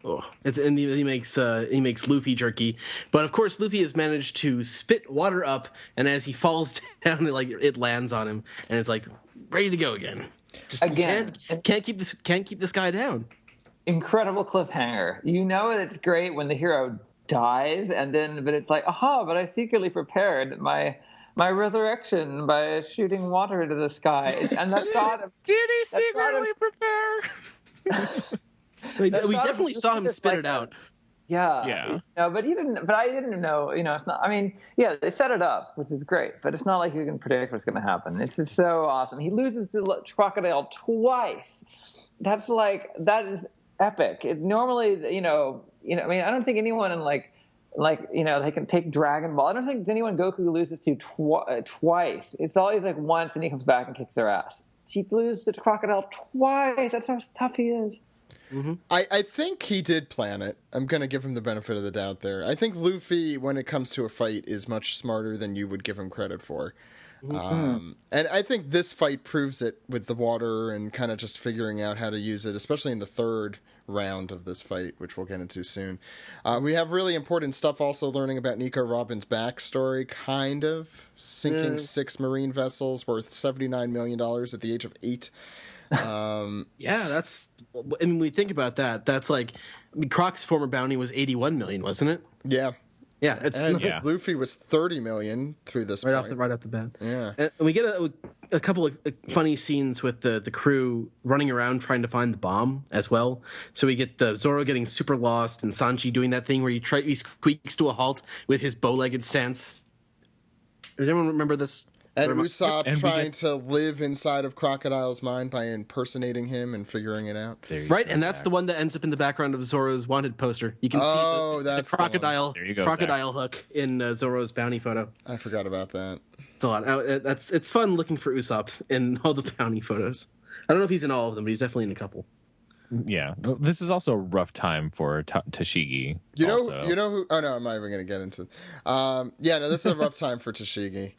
Oh, and he makes Luffy jerky, but of course Luffy has managed to spit water up, and as he falls down, it lands on him, and it's like ready to go again. Just again, can't keep this guy down. Incredible cliffhanger. You know it's great when the hero dies, but it's like, but I secretly prepared my resurrection by shooting water into the sky, and that's not. Did he secretly prepare? We definitely saw him spit it out. Yeah. No, but he didn't. But I didn't know. It's not. I mean, yeah, they set it up, which is great, but it's not like you can predict what's going to happen. It's just so awesome. He loses to Crocodile twice. That is epic. It's normally, I mean, I don't think anyone in they can take Dragon Ball. I don't think anyone Goku loses to twice. It's always once, and he comes back and kicks their ass. He loses to Crocodile twice. That's how tough he is. Mm-hmm. I think he did plan it. I'm going to give him the benefit of the doubt there. I think Luffy, when it comes to a fight, is much smarter than you would give him credit for. Mm-hmm. And I think this fight proves it with the water and kind of just figuring out how to use it, especially in the third round of this fight, which we'll get into soon. We have really important stuff also learning about Nico Robin's backstory, kind of. Sinking 6 marine vessels worth $79 million at the age of 8. That's. I mean, when we think about that, that's Croc's former bounty was 81 million, wasn't it? Yeah. Yeah, Luffy was 30 million through this right point. right off the bat. Yeah, and we get a couple of funny scenes with the crew running around trying to find the bomb as well. So we get Zoro getting super lost and Sanji doing that thing where he squeaks to a halt with his bow-legged stance. Does anyone remember this? And Usopp trying to live inside of Crocodile's mind by impersonating him and figuring it out. Right, and that's the one that ends up in the background of Zoro's wanted poster. You can see the crocodile hook in Zoro's bounty photo. I forgot about that. It's a lot. It's fun looking for Usopp in all the bounty photos. I don't know if he's in all of them, but he's definitely in a couple. Yeah, this is also a rough time for Tashigi. You know who? Oh no, I'm not even going to get into it. This is a rough time for Tashigi.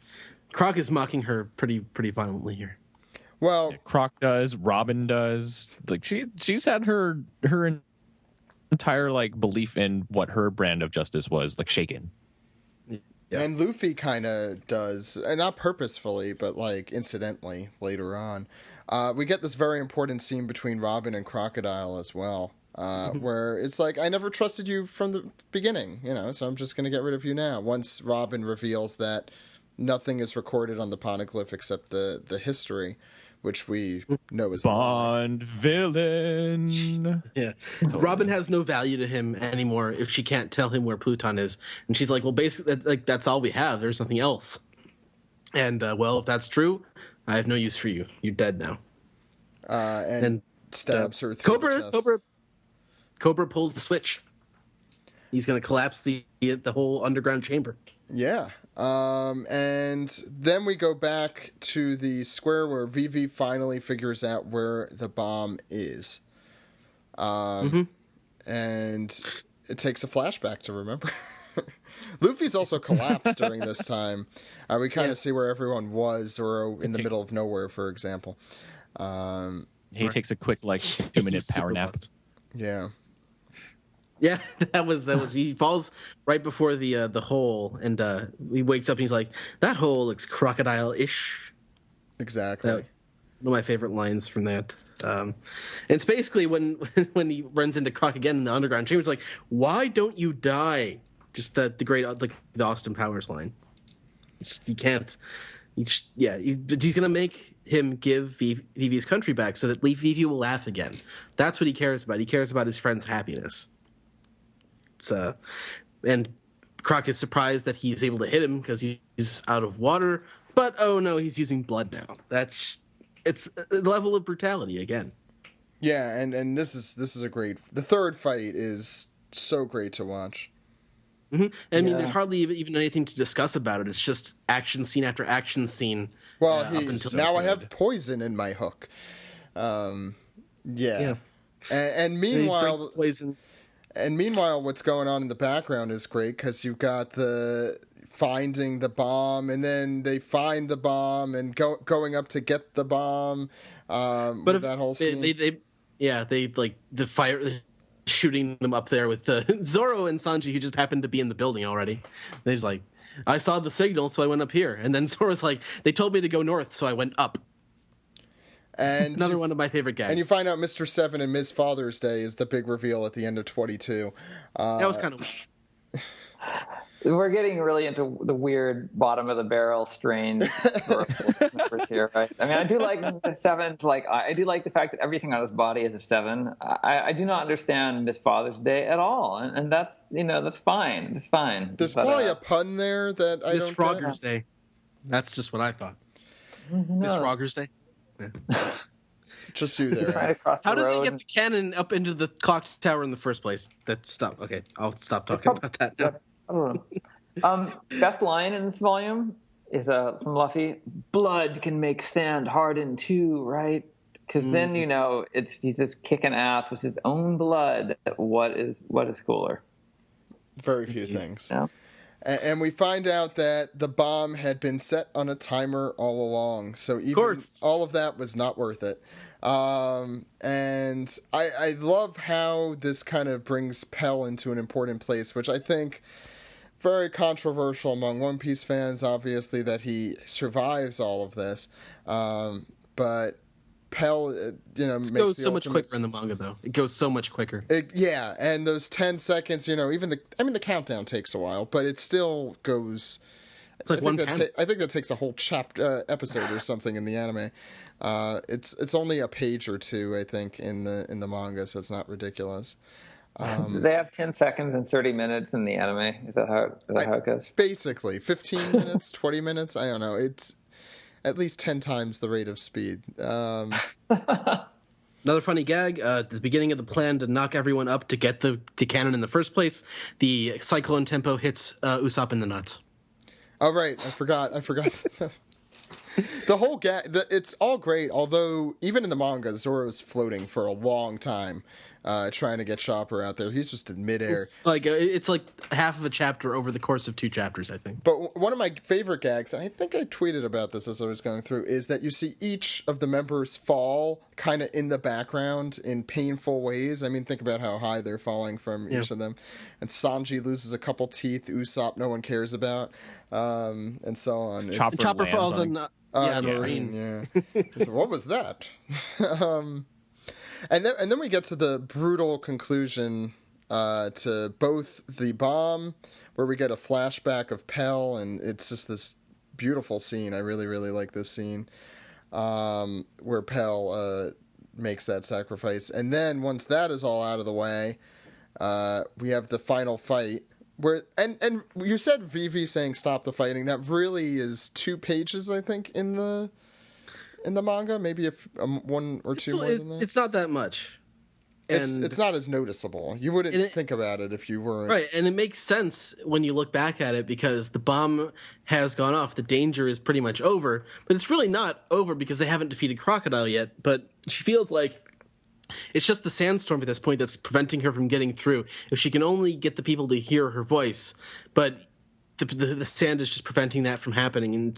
Croc is mocking her pretty violently here. Well, Croc does, Robin does. She's had her entire belief in what her brand of justice was shaken. Yeah. And Luffy kind of does, and not purposefully, but incidentally later on. We get this very important scene between Robin and Crocodile as well, where it's I never trusted you from the beginning, so I'm just going to get rid of you now. Once Robin reveals that nothing is recorded on the poneglyph except the history, which we know is Bond villain. Yeah, totally. Robin has no value to him anymore if she can't tell him where Pluton is, and she's well, basically, that's all we have. There's nothing else. And if that's true, I have no use for you. You're dead now. And stabs her through the chest. Cobra pulls the switch. He's going to collapse the whole underground chamber. Yeah. And then we go back to the square where Vivi finally figures out where the bomb is. And it takes a flashback to remember. Luffy's also collapsed during this time. We kind of see where everyone was, or in the middle of nowhere, for example. He takes a quick 2-minute power nap. Yeah. Yeah, that was he falls right before the hole, and he wakes up and he's like, that hole looks crocodile-ish. Exactly. One of my favorite lines from that. It's basically when he runs into Croc again in the underground chamber, it's why don't you die? Just the great the Austin Powers line. He can't. He's gonna make him give Vivi's country back so that Vivi will laugh again. That's what he cares about. He cares about his friend's happiness. And Croc is surprised that he's able to hit him because he's out of water, But oh no, he's using blood now. It's a level of brutality again. Yeah, and this is a great. The third fight is so great to watch. Mm-hmm. I mean, there's hardly even anything to discuss about it. It's just action scene after action scene. Well, now I have poison in my hook. Yeah. And meanwhile, poison. And meanwhile, what's going on in the background is great because you've got the finding the bomb, and then they find the bomb and going up to get the bomb. But that whole scene, they like the fire, shooting them up there with Zoro and Sanji, who just happened to be in the building already. And he's like, I saw the signal, so I went up here. And then Zoro's like, they told me to go north, so I went up. And another one of my favorite gags. And you find out Mr. 7 and Ms. Father's Day is the big reveal at the end of 22. That was kind of... We're getting really into the weird bottom of the barrel strange numbers here, right? I mean, I do like the 7's, like, I do like the fact that everything on his body is a 7. I do not understand Miss Father's Day at all, and that's, that's fine. It's fine. There's probably a pun there that I don't Miss Frogger's Day. That's just what I thought. Miss Frogger's Day. Yeah. Just you there. Right across How the did road. they get the cannon up into the clock tower in the first place? Stop. Okay, I'll stop talking about that now. I don't know. Best line in this volume is from Luffy. Blood can make sand harden too, right? Because then he's just kicking ass with his own blood. What is cooler? Very few things. Yeah. And we find out that the bomb had been set on a timer all along, so even all of that was not worth it. And I love how this kind of brings Pell into an important place, which I think very controversial among One Piece fans, obviously, that he survives all of this. But Pell, makes goes so much quicker in the manga, though. It goes so much quicker. And those 10 seconds, even the countdown takes a while, but it still goes. It's like one panel. I think that takes a whole episode or something in the anime. It's only a page or two, I think, in the manga, so it's not ridiculous. Do they have 10 seconds and 30 minutes in the anime? Is that how it goes? Basically, 15 minutes, 20 minutes. I don't know. It's at least 10 times the rate of speed. Another funny gag, at the beginning of the plan to knock everyone up to get the cannon in the first place, the cyclone tempo hits Usopp in the nuts. Oh, right. I forgot. The whole gag, it's all great, although even in the manga, Zoro's floating for a long time, trying to get Chopper out there. He's just in midair. It's like half of a chapter over the course of 2 chapters, I think. But one of my favorite gags, and I think I tweeted about this as I was going through, is that you see each of the members fall kind of in the background in painful ways. I mean, think about how high they're falling from each of them. And Sanji loses a couple teeth, Usopp no one cares about, and so on. Chopper falls on... Marine. Yeah. So what was that? And then we get to the brutal conclusion to both the bomb, where we get a flashback of Pell, and it's just this beautiful scene. I really, really like this scene where Pell makes that sacrifice. And then once that is all out of the way, we have the final fight. Where and you said Vivi saying stop the fighting. That really is 2 pages, I think, in the manga. Maybe if 1 or 2 more than that. It's not that much. It's not as noticeable. You wouldn't think about it if you weren't. Right, and it makes sense when you look back at it because the bomb has gone off. The danger is pretty much over, but it's really not over because they haven't defeated Crocodile yet. But she feels like it's just the sandstorm at this point that's preventing her from getting through. If she can only get the people to hear her voice, but the sand is just preventing that from happening, and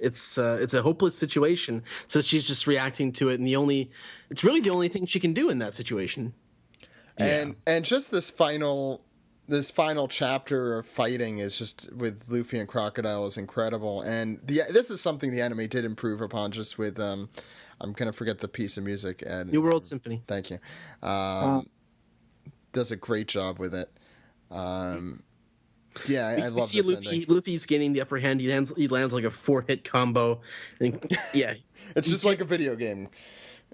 it's a hopeless situation. So she's just reacting to it, and it's really the only thing she can do in that situation. And just this final chapter of fighting is just with Luffy and Crocodile is incredible, and this is something the anime did improve upon just with I'm going to forget the piece of music. New World Symphony. Thank you. Does a great job with it. I love this ending. Luffy's gaining the upper hand. He lands like a 4-hit combo. It's just like a video game.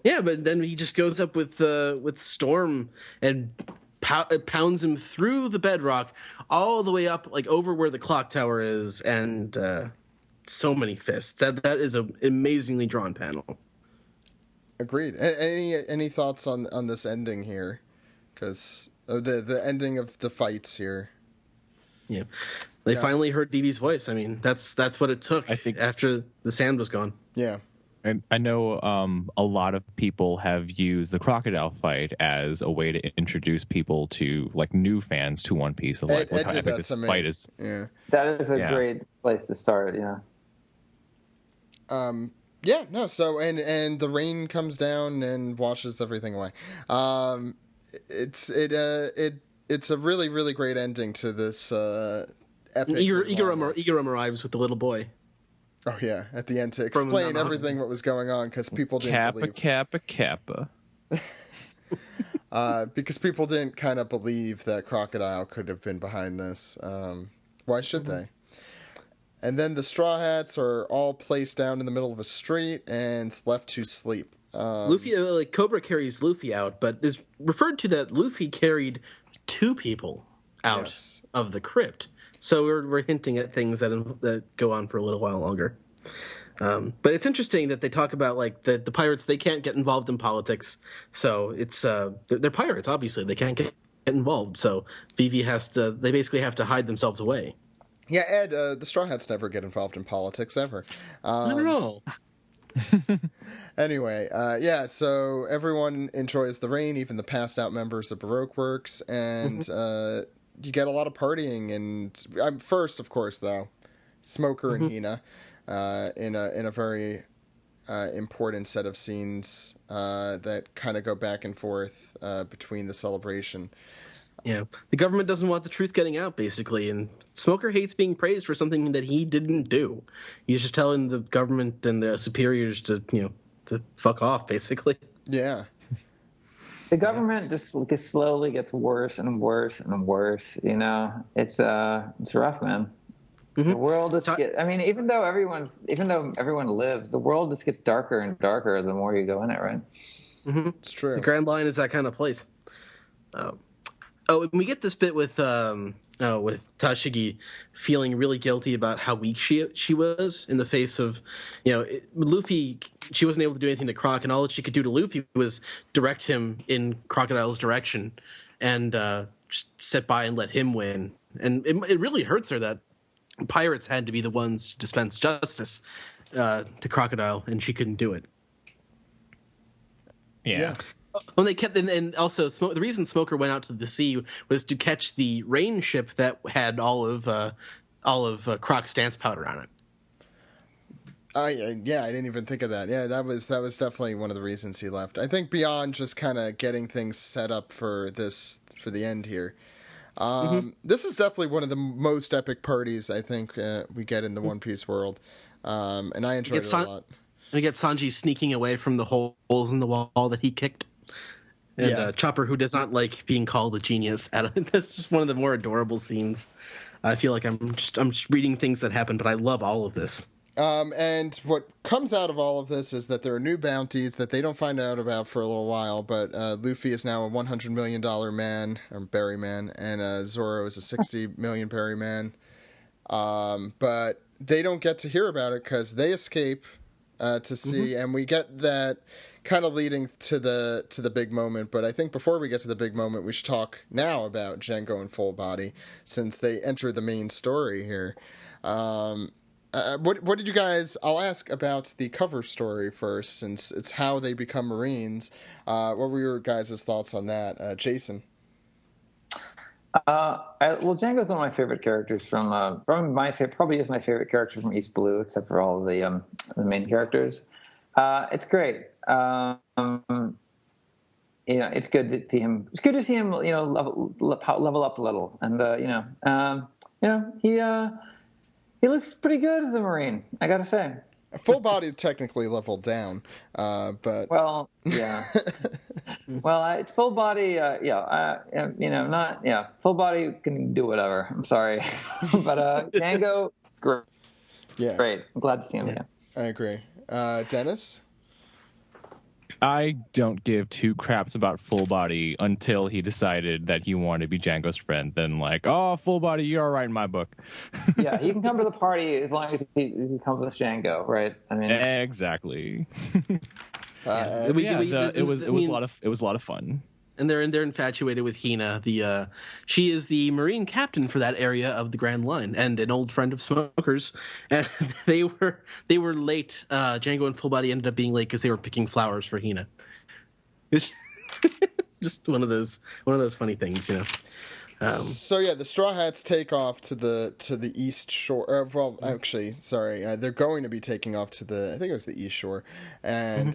Yeah, but then he just goes up with Storm and pounds him through the bedrock all the way up, like over where the clock tower is, and so many fists. That is an amazingly drawn panel. Agreed. Any thoughts on this ending here? Because the ending of the fights here. Yeah, they finally heard Vivi's voice. I mean, that's what it took. I think after the sand was gone. Yeah. And I know a lot of people have used the crocodile fight as a way to introduce people to like new fans to One Piece. Of like what epic this fight is. Yeah, that is a great place to start. Yeah. Yeah. No. So and the rain comes down and washes everything away. It's a really, really great ending to this epic. Igaram arrives with the little boy. Oh yeah, at the end to explain everything what was going on because people didn't believe. Kappa. Because people didn't kind of believe that Crocodile could have been behind this. Why should they? And then the Straw Hats are all placed down in the middle of a street and left to sleep. Luffy, Cobra carries Luffy out, but is referred to that Luffy carried 2 people out of the crypt. So we're hinting at things that go on for a little while longer. But it's interesting that they talk about like the pirates. They can't get involved in politics, so it's they're pirates. Obviously, they can't get involved. So Vivi they basically have to hide themselves away. Yeah, Ed, the Straw Hats never get involved in politics ever. Not at all. Anyway, so everyone enjoys the rain, even the passed out members of Baroque Works, and you get a lot of partying. And first, of course, though, Smoker and Hina in a very important set of scenes that kind of go back and forth between the celebration. Yeah, the government doesn't want the truth getting out, basically, and Smoker hates being praised for something that he didn't do. He's just telling the government and the superiors to fuck off, basically. Yeah. The government just slowly gets worse and worse and worse. It's rough, man. Mm-hmm. The world just even though everyone lives, the world just gets darker and darker the more you go in it, right? Mm-hmm. It's true. The Grand Line is that kind of place. And we get this bit with Tashigi feeling really guilty about how weak she was in the face of, Luffy. She wasn't able to do anything to Croc, and all that she could do to Luffy was direct him in Crocodile's direction and just sit by and let him win. And it really hurts her that pirates had to be the ones to dispense justice to Crocodile, and she couldn't do it. Yeah. When they kept, and also the reason Smoker went out to the sea was to catch the rain ship that had all of Croc's dance powder on it. I didn't even think of that. Yeah, that was definitely one of the reasons he left. I think beyond just kind of getting things set up for the end here. This is definitely one of the most epic parties I think we get in the One Piece world, and I enjoyed it a lot. And we get Sanji sneaking away from the holes in the wall that he kicked. And Chopper, who does not like being called a genius. That's just one of the more adorable scenes. I feel like I'm just reading things that happen, but I love all of this. And what comes out of all of this is that there are new bounties that they don't find out about for a little while, but Luffy is now a $100 million man, or berry man, and Zoro is a 60 million berry man. But they don't get to hear about it because they escape to sea, and we get that kind of leading to the big moment. But I think before we get to the big moment, we should talk now about Django and Full Body, since they enter the main story here. What did you guys... I'll ask about the cover story first, since it's how they become Marines. What were your guys' thoughts on that? Jason? Django's one of my favorite characters from... probably is my favorite character from East Blue, except for all of the main characters. It's great. It's good to see him. It's good to see him, level up a little, and he looks pretty good as a Marine, I gotta say. Full Body technically leveled down, but it's Full Body. Full Body can do whatever. I'm sorry, but Django, great. Yeah, great. I'm glad to see him. Yeah, I agree. Dennis. I don't give two craps about Full Body until he decided that he wanted to be Django's friend. Then like, oh, Full Body, you're all right in my book. Yeah, he can come to the party as long as he comes with Django, right? I mean, exactly. It was a lot of fun. And they're infatuated with Hina. She is the Marine captain for that area of the Grand Line and an old friend of Smoker's. And they were late. Django and Full Body ended up being late because they were picking flowers for Hina. It's just one of those funny things, you know. So yeah, the Straw Hats take off to the east shore. Well, actually, sorry, they're going to be taking off to I think it was the east shore, and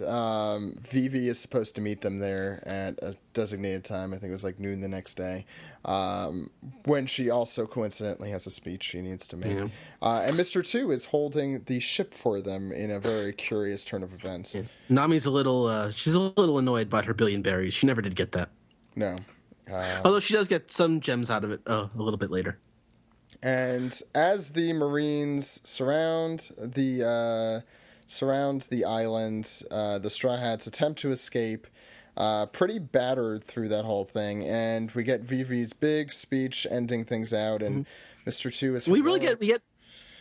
Vivi is supposed to meet them there at a designated time. I think it was like noon the next day, when she also coincidentally has a speech she needs to make. Yeah. And Mr. 2 is holding the ship for them in a very curious turn of events. Yeah. Nami's she's a little annoyed by her billion berries. She never did get that. No. Although she does get some gems out of it a little bit later. And as the Marines surround the island, the Straw Hats attempt to escape, pretty battered through that whole thing. And we get Vivi's big speech ending things out, and Mr. 2 is heroic.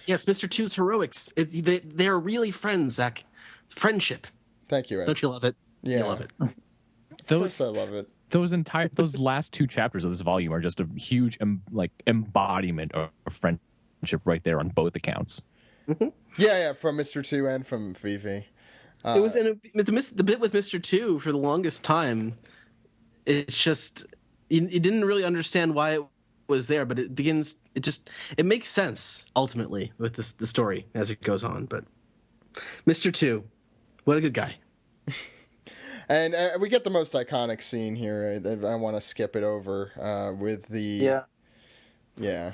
Yes, Mr. 2's heroics. They're really friends, Zach. Friendship. Thank you, Ed. Don't you love it? Yeah. You love it. Of course I love it. Those last two chapters of this volume are just a huge embodiment of friendship right there on both accounts. Mm-hmm. Yeah, from Mr. 2 and from Vivi. It was the bit with Mr. 2 for the longest time. It's just you didn't really understand why it was there, but it makes sense ultimately with the story as it goes on. But Mr. 2, what a good guy. And we get the most iconic scene here. I want to skip it over with the... Yeah.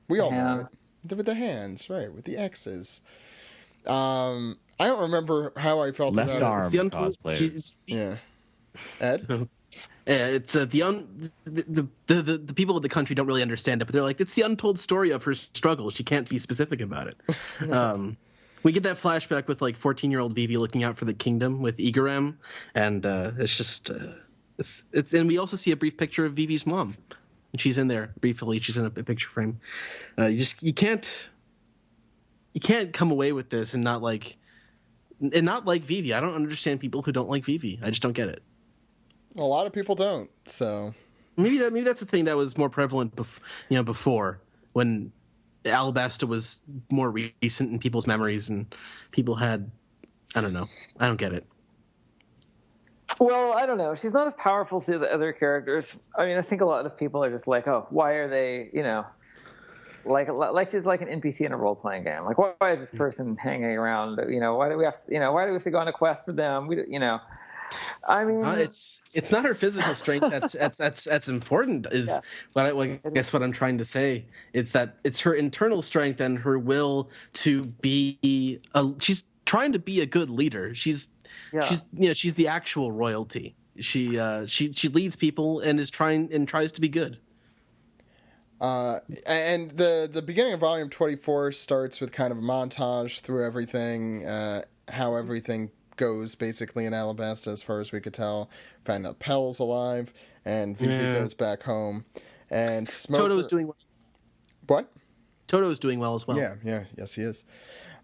We all know it. With the hands, right, with the X's. I don't remember how I felt Left about arm it. It's the untold cosplay. Yeah. Ed? It's the people of the country don't really understand it, but they're like, it's the untold story of her struggle. She can't be specific about it. We get that flashback with like 14-year-old Vivi looking out for the kingdom with Igaram, and it's just it's and we also see a brief picture of Vivi's mom, and she's in there briefly. She's in a picture frame. You can't come away with this and not like Vivi. I don't understand people who don't like Vivi. I just don't get it. A lot of people don't. So maybe that's a thing that was more prevalent before when Alabasta was more recent in people's memories and people had, I don't know. I don't get it. Well, I don't know. She's not as powerful as the other characters. I mean, I think a lot of people are just like, oh, why are they, like she's like an NPC in a role-playing game. Like, why is this person hanging around? Why do we have to go on a quest for them? I mean, it's not her physical strength that's important. I guess what I'm trying to say. It's that it's her internal strength and her will to be. She's trying to be a good leader. She's the actual royalty. She leads people and tries to be good. And the beginning of volume 24 starts with kind of a montage through everything, how everything goes basically in Alabasta as far as we could tell. Find out Pell's alive, and Vivi goes back home, and Toto's doing well. What? Toto's doing well as well. Yes he is.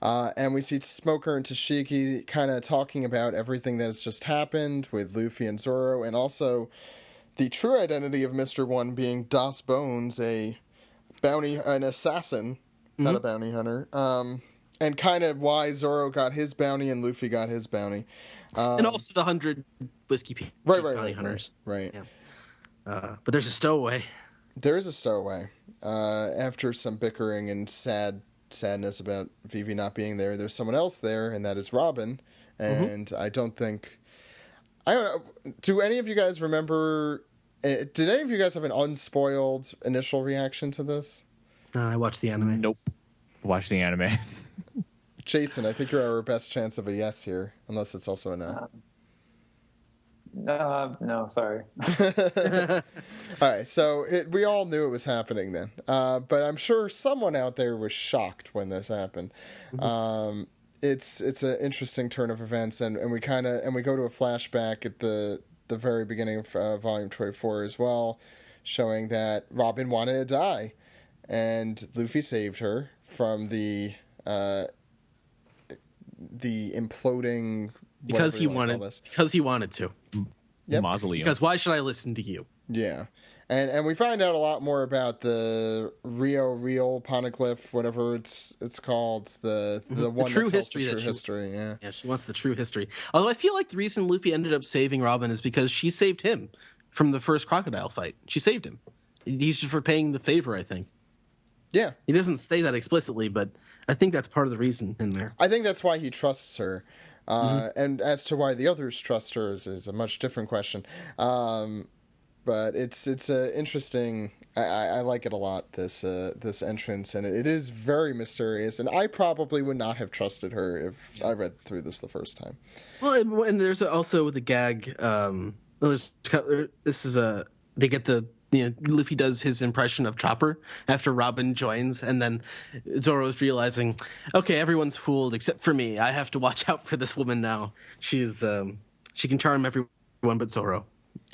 And we see Smoker and Tashiki kind of talking about everything that's just happened with Luffy and Zoro, and also the true identity of Mr. 1 being Das Bones, an assassin, not a bounty hunter. And kind of why Zoro got his bounty and Luffy got his bounty. And also the 100 whiskey bounty hunters. Right. Yeah. But there's a stowaway. There is a stowaway. After some bickering and sadness about Vivi not being there, there's someone else there, and that is Robin. And I don't know. Do any of you guys remember... Did any of you guys have an unspoiled initial reaction to this? I watched the anime. Nope. Watch the anime. Jason, I think you're our best chance of a yes here, unless it's also a no. No, sorry. All right, so we all knew it was happening then, but I'm sure someone out there was shocked when this happened. it's an interesting turn of events, and we go to a flashback at the very beginning of volume 24 as well, showing that Robin wanted to die, and Luffy saved her from the imploding because he wanted to. Yep. Mausoleum. Because why should I listen to you? Yeah. And we find out a lot more about the Real Poneglyph, whatever it's called, the one the true that tells history. The true history. Yeah. Yeah, she wants the true history. Although I feel like the reason Luffy ended up saving Robin is because she saved him from the first crocodile fight. She saved him. He's just repaying the favor, I think. Yeah. He doesn't say that explicitly, but I think that's part of the reason in there. I think that's why he trusts her. And as to why the others trust her is a much different question. But it's a interesting. I like it a lot, this entrance, and it is very mysterious. And I probably would not have trusted her if I read through this the first time. Well, and there's also the gag. They get Luffy does his impression of Chopper after Robin joins, and then Zoro's realizing, okay, everyone's fooled except for me. I have to watch out for this woman now. She's she can charm everyone but Zoro,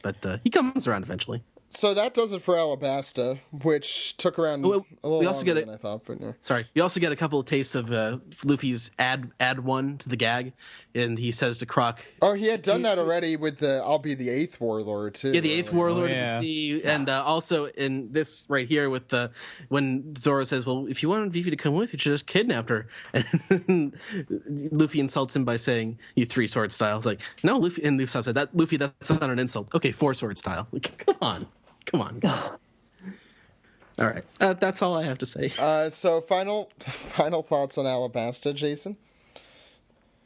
but he comes around eventually. So that does it for Alabasta, which took around a little longer than I thought. But yeah. Sorry, we also get a couple of tastes of Luffy's add one to the gag, and he says to Croc. Oh, he had done that already with the "I'll be the eighth warlord" too. Yeah, the eighth warlord of the sea, and also in this right here with when Zoro says, "Well, if you wanted Vivi to come with, you should just kidnapped her." And Luffy insults him by saying, "You three-sword style." It's like, no, Luffy, and Luffy said that Luffy, that's not an insult. Okay, four-sword style. Like, come on. All right, that's all I have to say. So final thoughts on Alabasta, Jason?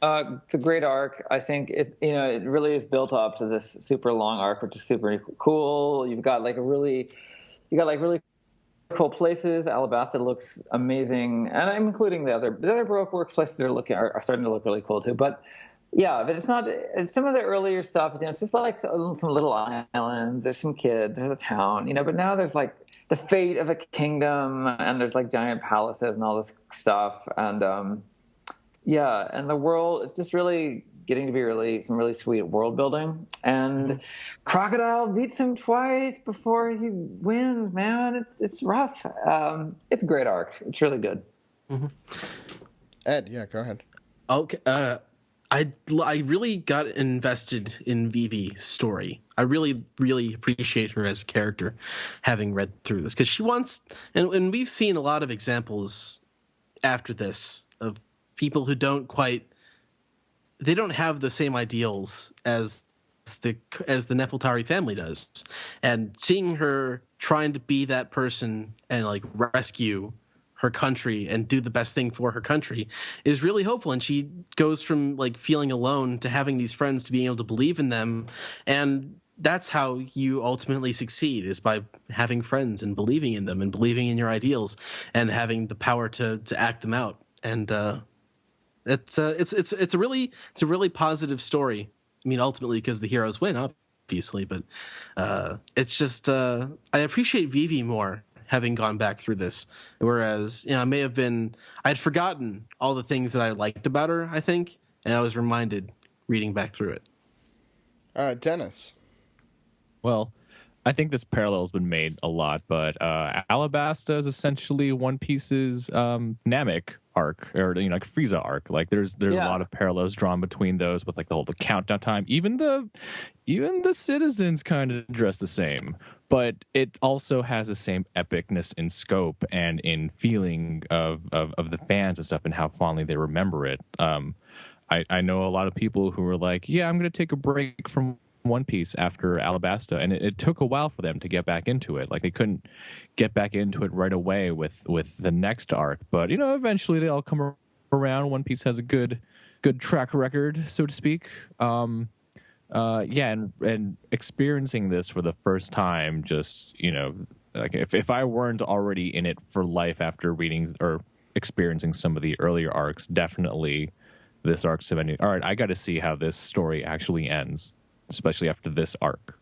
It's a great arc. I think it really is built up to this super long arc, which is super cool. You've got really cool places. Alabasta looks amazing, and I'm including the other Baroque works places that are starting to look really cool too. But yeah, but it's some of the earlier stuff. It's just like some little islands. There's some kids. There's a town. But now there's like the fate of a kingdom, and there's like giant palaces and all this stuff. And and the world. It's just really getting to be some really sweet world building. And Crocodile beats him twice before he wins. Man, it's rough. It's a great arc. It's really good. Mm-hmm. Ed, yeah, go ahead. Okay. I really got invested in Vivi's story. I really, really appreciate her as a character, having read through this, because she wants, and we've seen a lot of examples after this of people who don't have the same ideals as the Nefeltari family does, and seeing her trying to be that person and like rescue her country and do the best thing for her country is really hopeful. And she goes from like feeling alone to having these friends to being able to believe in them. And that's how you ultimately succeed, is by having friends and believing in them and believing in your ideals and having the power to act them out. And it's a really positive story. I mean, ultimately because the heroes win, obviously, but it's just I appreciate Vivi more having gone back through this, whereas I'd forgotten all the things that I liked about her, I think, and I was reminded reading back through it. Dennis. Well, I think this parallel has been made a lot, but Alabasta is essentially One Piece's Namek arc, or like Frieza arc. Like there's a lot of parallels drawn between those, with like the countdown time. Even the citizens kind of dress the same, but it also has the same epicness in scope and in feeling of the fans and stuff, and how fondly they remember it. I know a lot of people who were like, yeah, I'm going to take a break from One Piece after Alabasta, and it took a while for them to get back into it. Like they couldn't get back into it right away with the next arc, but eventually they all come around. One Piece has a good track record, so to speak. And experiencing this for the first time, just like if I weren't already in it for life after reading or experiencing some of the earlier arcs, definitely this arc cemented. All right, I got to see how this story actually ends, especially after this arc.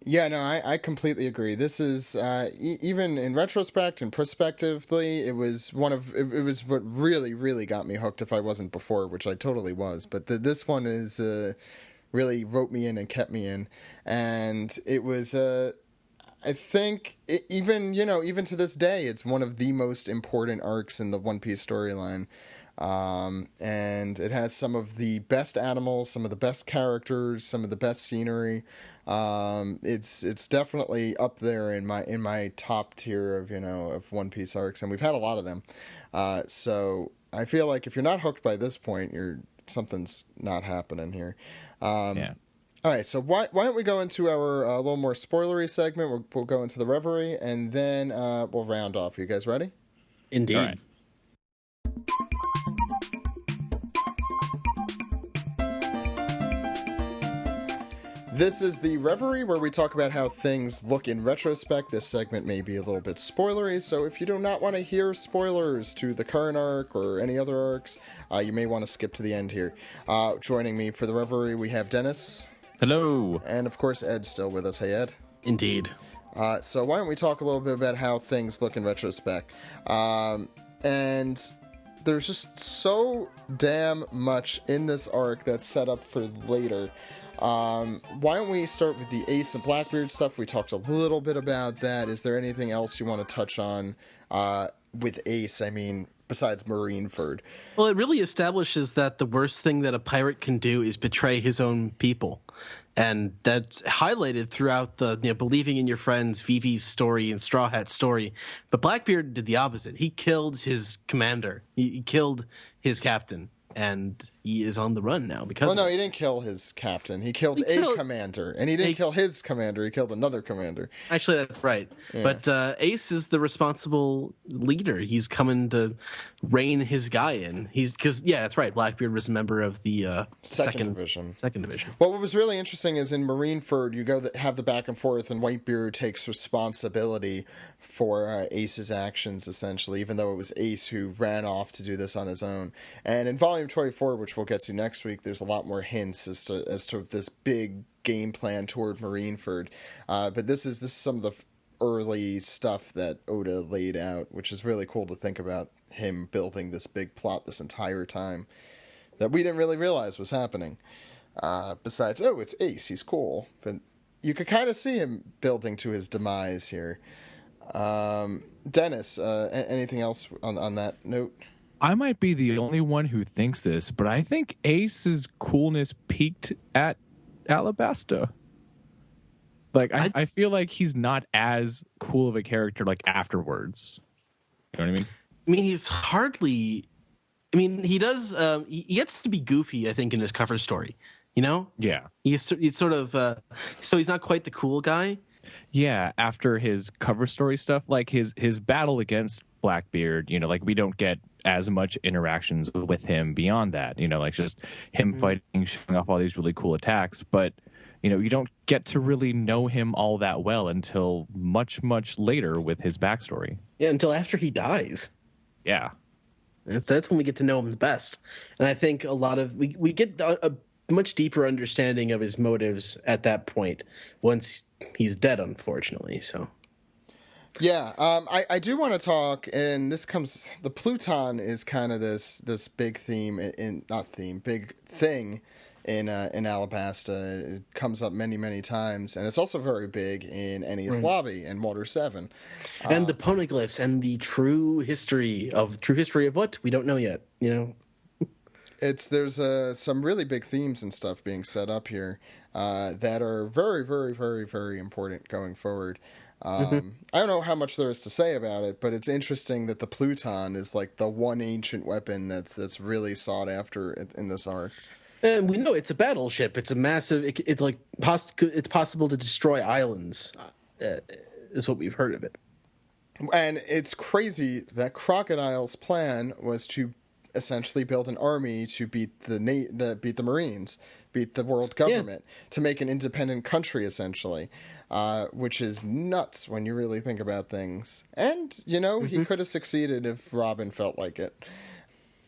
Yeah, no, I completely agree. This is even in retrospect and prospectively, it was it was what really really got me hooked. If I wasn't before, which I totally was, but this one is really wrote me in and kept me in, and it was. I think even to this day, it's one of the most important arcs in the One Piece storyline. And it has some of the best animals, some of the best characters, some of the best scenery. It's definitely up there in my top tier of One Piece arcs, and we've had a lot of them. So I feel like if you're not hooked by this point, something's not happening here. Yeah. All right, so why don't we go into our a little more spoilery segment? We'll go into the Reverie, and then we'll round off. You guys ready? Indeed. All right. This is the Reverie, where we talk about how things look in retrospect. This segment may be a little bit spoilery, so if you do not want to hear spoilers to the current arc or any other arcs, you may want to skip to the end here. Joining me for the Reverie, we have Dennis. Hello. And, of course, Ed's still with us. Hey, Ed. Indeed. So why don't we talk a little bit about how things look in retrospect. And there's just so damn much in this arc that's set up for later. Why don't we start with the Ace and Blackbeard stuff? We talked a little bit about that. Is there anything else you want to touch on with Ace? I mean, besides Marineford. Well, it really establishes that the worst thing that a pirate can do is betray his own people. And that's highlighted throughout the believing in your friends, Vivi's story and Straw Hat's story. But Blackbeard did the opposite. He killed his commander. He killed his captain. And he is on the run now because. Well, no, he didn't kill his captain. He killed a commander, and he didn't kill his commander. He killed another commander. Actually, that's right. Yeah. But Ace is the responsible leader. He's coming to rein his guy in. That's right. Blackbeard was a member of the second division. Second division. Well, what was really interesting is in Marineford, you have the back and forth, and Whitebeard takes responsibility for Ace's actions, essentially, even though it was Ace who ran off to do this on his own. And in Volume 24, which we'll get to next week, there's a lot more hints as to this big game plan toward Marineford. But this is some of the early stuff that Oda laid out, which is really cool to think about him building this big plot this entire time that we didn't really realize was happening. Besides, it's Ace, he's cool. But you could kind of see him building to his demise here. Dennis, anything else on that note? I might be the only one who thinks this, but I think Ace's coolness peaked at Alabasta. Like, I feel like he's not as cool of a character, like, afterwards. You know what I mean? I mean, he's hardly... I mean, he does... he gets to be goofy, I think, in his cover story. You know? Yeah. He's sort of... so he's not quite the cool guy. Yeah, after his cover story stuff, like his battle against Blackbeard, like we don't get as much interactions with him beyond that, like just him fighting, showing off all these really cool attacks. But, you don't get to really know him all that well until much, much later with his backstory. Yeah, until after he dies. Yeah. That's when we get to know him the best. And I think a lot of... We get a much deeper understanding of his motives at that point once he's dead, unfortunately. So yeah, I do want to talk, and the Pluton is kind of this big theme big thing in Alabasta. It comes up many times, and it's also very big in Enies Lobby and Water 7 and the poneglyphs and the true history of what we don't know yet. There's some really big themes and stuff being set up here that are very, very, very, very important going forward. I don't know how much there is to say about it, but it's interesting that the Pluton is like the one ancient weapon that's really sought after in this arc. And we know it's a battleship. It's a massive. It's like it's possible to destroy islands. Is what we've heard of it. And it's crazy that Crocodile's plan was to essentially build an army to beat the Marines, beat the world government, to make an independent country, essentially, which is nuts when you really think about things. And, he could have succeeded if Robin felt like it.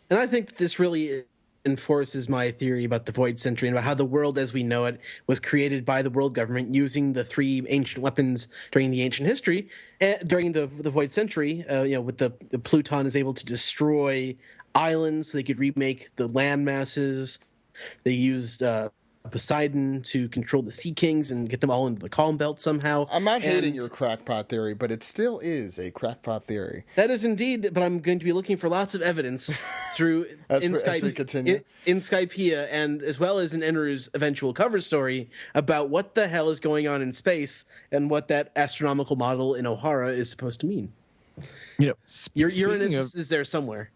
And I think this really reinforces my theory about the Void Century and about how the world as we know it was created by the world government using the 3 ancient weapons during the ancient history. During the Void Century, with the Pluton is able to destroy islands so they could remake the land masses. They used Poseidon to control the Sea Kings and get them all into the Calm Belt somehow. I'm not hating your crackpot theory, but it still is a crackpot theory. That is indeed, but I'm going to be looking for lots of evidence through as we continue. In Skypea, and as well as in Enru's eventual cover story about what the hell is going on in space and what that astronomical model in O'Hara is supposed to mean. Uranus is there somewhere.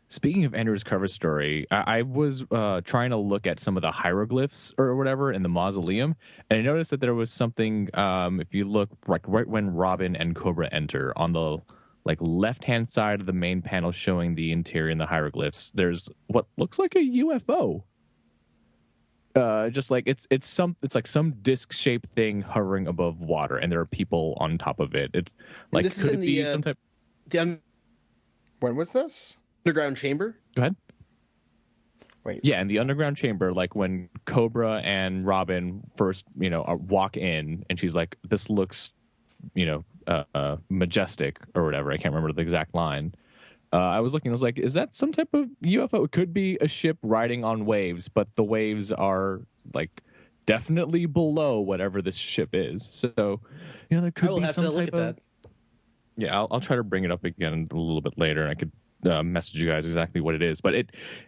Speaking of Enru's cover story, I was trying to look at some of the hieroglyphs or whatever in the mausoleum, and I noticed that there was something. If you look right when Robin and Cobra enter on the left-hand side of the main panel showing the interior and the hieroglyphs, there's what looks like a UFO. Just like it's like some disc-shaped thing hovering above water, and there are people on top of it. It's like, could it be some type? When was this? Underground chamber? Go ahead. Wait. Yeah, in the underground chamber, like when Cobra and Robin first, walk in, and she's like, "This looks, majestic," or whatever. I can't remember the exact line. I was looking. I was like, "Is that some type of UFO? It could be a ship riding on waves, but the waves are definitely below whatever this ship is. So, there could be some type of that. Yeah, I'll try to bring it up again a little bit later, and I could message you guys exactly what it is. But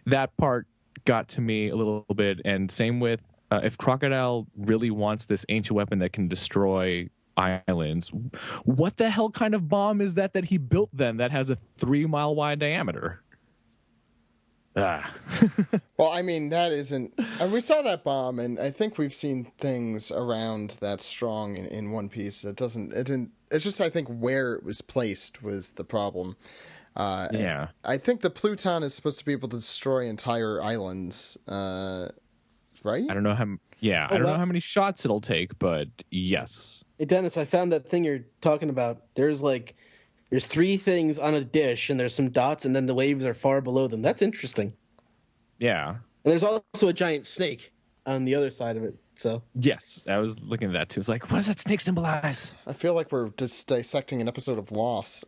that part got to me a little bit, and same with if Crocodile really wants this ancient weapon that can destroy islands, what the hell kind of bomb is that he built then that has a 3-mile wide diameter? Well, I mean, that isn't... we saw that bomb, and I think we've seen things around that strong in One Piece. It's just, I think, where it was placed was the problem. Yeah. I think the Pluton is supposed to be able to destroy entire islands, right? I don't know how... Yeah, I don't know how many shots it'll take, but yes. Hey, Dennis, I found that thing you're talking about. There's 3 things on a dish, and there's some dots, and then the waves are far below them. That's interesting. Yeah. And there's also a giant snake on the other side of it. So yes, I was looking at that too. It's like, what does that snake symbolize? I feel like we're just dissecting an episode of Lost.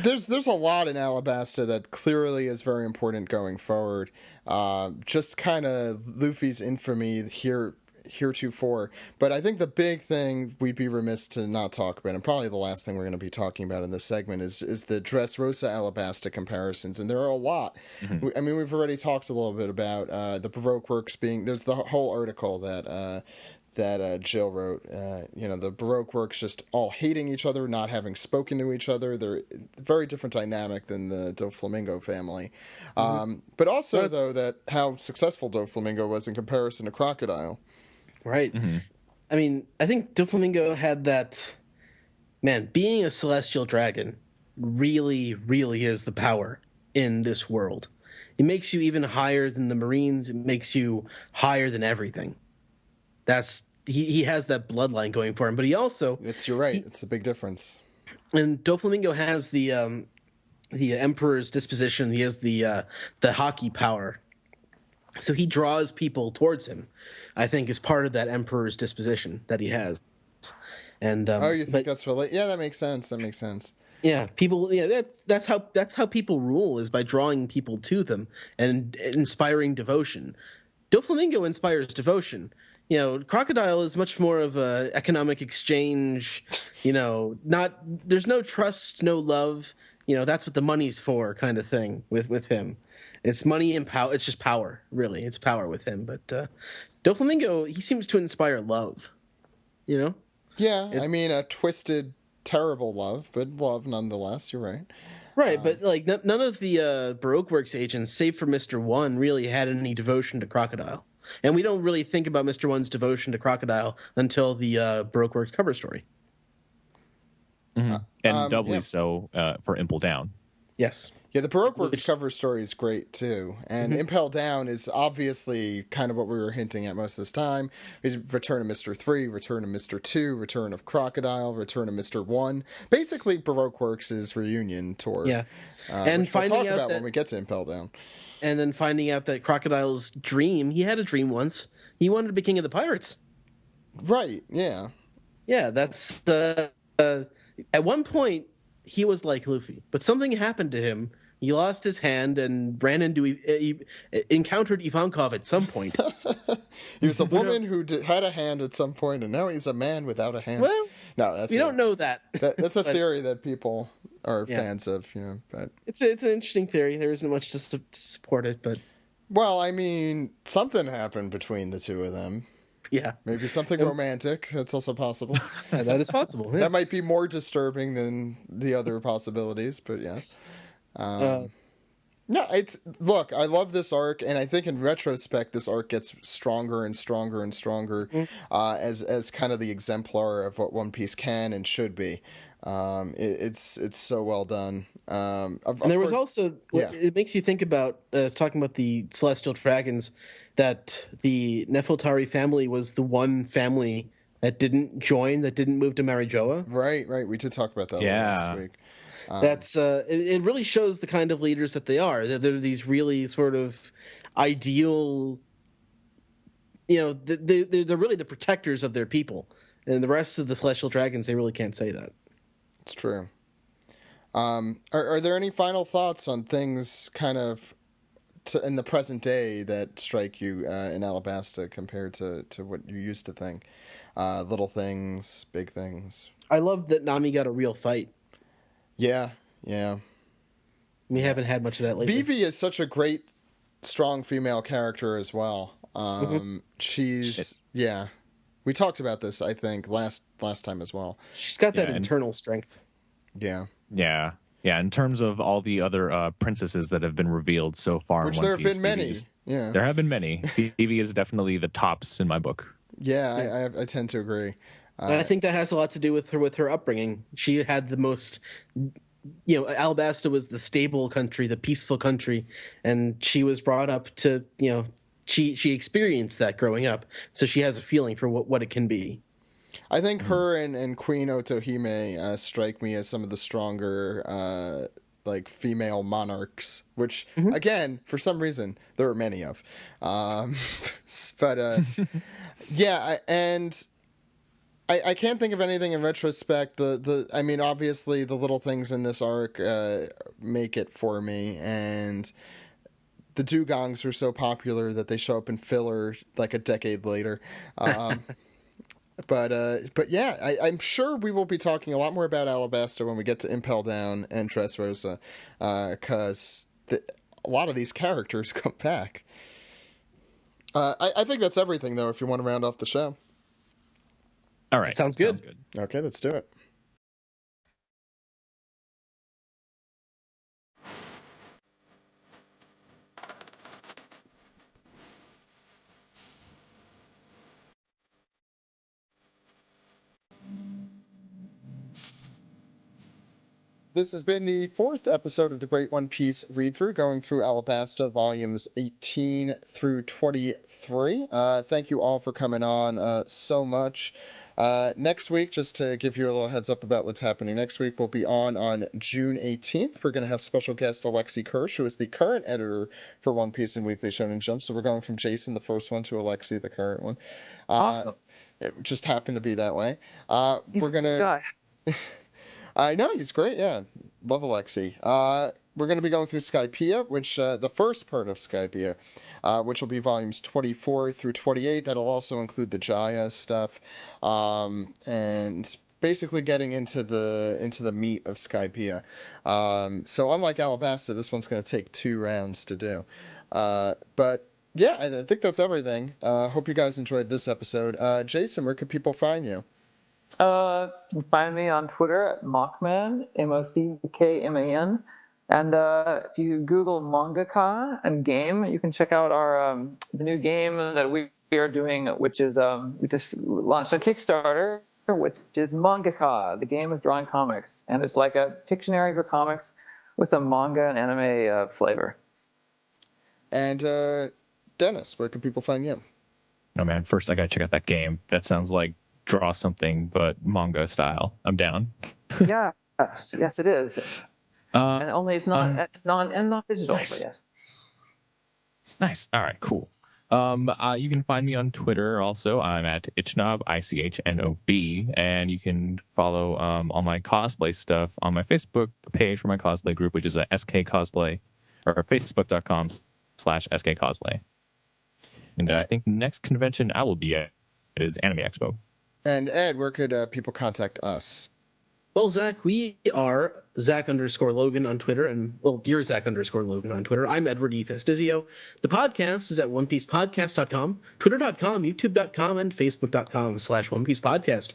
There's a lot in Alabasta that clearly is very important going forward. Just kind of Luffy's infamy heretofore. But I think the big thing we'd be remiss to not talk about, and probably the last thing we're going to be talking about in this segment, is the Dressrosa Alabasta comparisons, and there are a lot. Mm-hmm. I mean, we've already talked a little bit about the Baroque works being... There's the whole article that Jill wrote. The Baroque works just all hating each other, not having spoken to each other. They're very different dynamic than the Doflamingo family. Mm-hmm. But also, though, that how successful Doflamingo was in comparison to Crocodile. Right. Mm-hmm. I mean, I think Doflamingo had that... Man, being a celestial dragon really, really is the power in this world. It makes you even higher than the Marines. It makes you higher than everything. He has that bloodline going for him, but he also... You're right. It's a big difference. And Doflamingo has the Emperor's disposition. He has the hockey power. So he draws people towards him, I think, is part of that Emperor's disposition that he has. And you think that's related? Yeah, that makes sense. Yeah, people. Yeah, that's how people rule, is by drawing people to them and inspiring devotion. Doflamingo inspires devotion. Crocodile is much more of a economic exchange. There's no trust, no love. That's what the money's for, kind of thing with him. It's money and power. It's just power, really. It's power with him. But Doflamingo, he seems to inspire love. Yeah, I mean, a twisted, terrible love, but love nonetheless. You're right. Right, but none of the Baroque Works agents, save for Mr. One, really had any devotion to Crocodile. And we don't really think about Mr. One's devotion to Crocodile until the Baroque Works cover story. Mm-hmm. And doubly so for Impel Down. Yes. Yeah, the Baroque Works cover story is great too, and Impel Down is obviously kind of what we were hinting at most of this time. Is Return of Mr. 3, Return of Mr. 2, Return of Crocodile, Return of Mr. 1. Basically, Baroque Works' reunion tour. Yeah, and which we'll talk about when we get to Impel Down. And then finding out that Crocodile's dream, he had a dream once. He wanted to be king of the pirates. Right, yeah. Yeah, that's at one point, he was like Luffy, but something happened to him. He lost his hand and ran into he encountered Ivankov at some point. He was a woman who had a hand at some point, and now he's a man without a hand. Well, no, we don't know that. That's a theory that people are fans of, But it's an interesting theory. There isn't much to support it, but well, I mean, something happened between the two of them. Yeah, maybe something romantic. That's also possible. That is possible. Yeah. That might be more disturbing than the other possibilities, but yeah. No, look. I love this arc, and I think in retrospect, this arc gets stronger and stronger and stronger as kind of the exemplar of what One Piece can and should be. It's so well done. And there was also it makes you think about talking about the Celestial Dragons, that the Nefeltari family was the one family that didn't join, that didn't move to Marijoa. Right. We did talk about that last week. That's it really shows the kind of leaders that they are. They're these really sort of ideal, they're really the protectors of their people. And the rest of the Celestial Dragons, they really can't say that. It's true. Are there any final thoughts on things kind of in the present day that strike you in Alabasta compared to what you used to think? Little things, big things. I love that Nami got a real fight. Yeah. We haven't had much of that lately. Vivi is such a great, strong female character as well. She's we talked about this, I think, last time as well. She's got that internal strength. Yeah. In terms of all the other princesses that have been revealed so far, which in One there Piece, have been many. There have been many. Vivi is definitely the tops in my book. Yeah. I tend to agree. And I think that has a lot to do with her upbringing. She had the most, Alabasta was the stable country, the peaceful country, and she was brought up to, she experienced that growing up, so she has a feeling for what it can be. I think her and Queen Otohime strike me as some of the stronger female monarchs, which again, for some reason, there are many of. I can't think of anything in retrospect. I mean, obviously, the little things in this arc make it for me, and the dugongs were so popular that they show up in filler like a decade later. But yeah, I'm sure we will be talking a lot more about Alabasta when we get to Impel Down and Dressrosa, because a lot of these characters come back. I think that's everything, though, if you want to round off the show. All right. Sounds good. Okay, let's do it. This has been the 4th episode of the Great One Piece Readthrough, going through Alabasta volumes 18 through 23. Thank you all for coming on so much. Next week, just to give you a little heads up about what's happening next week, we'll be on June 18th. We're going to have special guest Alexi Kirsch, who is the current editor for One Piece and Weekly Shonen Jump. So we're going from Jason, the first one, to Alexi, the current one. Awesome. It just happened to be that way. We're going to... I know, he's great, yeah. Love Alexi. We're going to be going through Skypiea, which, the first part of Skypiea, which will be volumes 24 through 28. That'll also include the Jaya stuff, and basically getting into the meat of Skypiea. So unlike Alabasta, this one's going to take 2 rounds to do. But yeah, I think that's everything. Hope you guys enjoyed this episode. Jason, where can people find you? You can find me on Twitter at Mockman, Mockman. And if you Google mangaka and game, you can check out our the new game that we are doing, which is we just launched a Kickstarter, which is Mangaka. The game is drawing comics, and it's like a Pictionary for comics with a manga and anime flavor. And Dennis, where can people find you? Oh man, first I gotta check out that game. That sounds like draw something, but manga style. I'm down. Yeah, yes, it is. And only it's not digital, nice. but yes. Nice. All right, cool. You can find me on Twitter also. I'm at Ichnob, ICHNOB, and you can follow all my cosplay stuff on my Facebook page for my cosplay group, which is a SK Cosplay, or facebook.com/SK Cosplay. And I think next convention I will be at is Anime Expo. And Ed, where could people contact us? Well, Zach, we are Zach_Logan on Twitter, and you're Zach_Logan on Twitter. I'm Edward E. Festizio. The podcast is at OnePiecePodcast.com, Twitter.com, YouTube.com, and Facebook.com/OnePiecePodcast.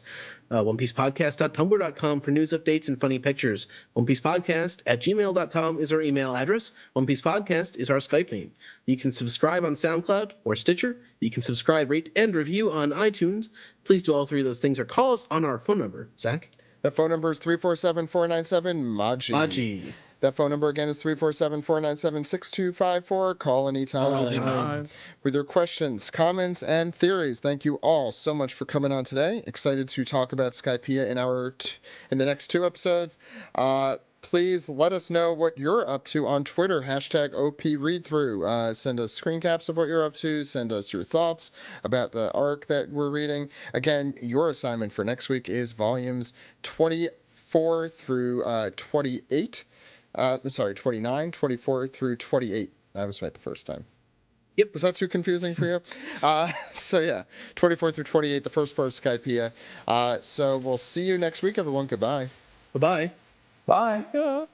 OnePiecePodcast.tumblr.com for news updates and funny pictures. OnePiecePodcast@gmail.com is our email address. OnePiecePodcast is our Skype name. You can subscribe on SoundCloud or Stitcher. You can subscribe, rate, and review on iTunes. Please do all three of those things or call us on our phone number. Zach? That phone number is 347-497-MAGI. That phone number again is 347-497-6254. Call anytime. With your questions, comments, and theories. Thank you all so much for coming on today. Excited to talk about Skypiea in the next 2 episodes. Please let us know what you're up to on Twitter, #OPReadthrough. Send us screen caps of what you're up to. Send us your thoughts about the arc that we're reading. Again, your assignment for next week is volumes 24 through 28. 29, 24 through 28. I was right the first time. Yep. Was that too confusing for you? So yeah, 24 through 28, the first part of Skypiea. So we'll see you next week, everyone. Goodbye. Bye-bye. Bye. Yeah.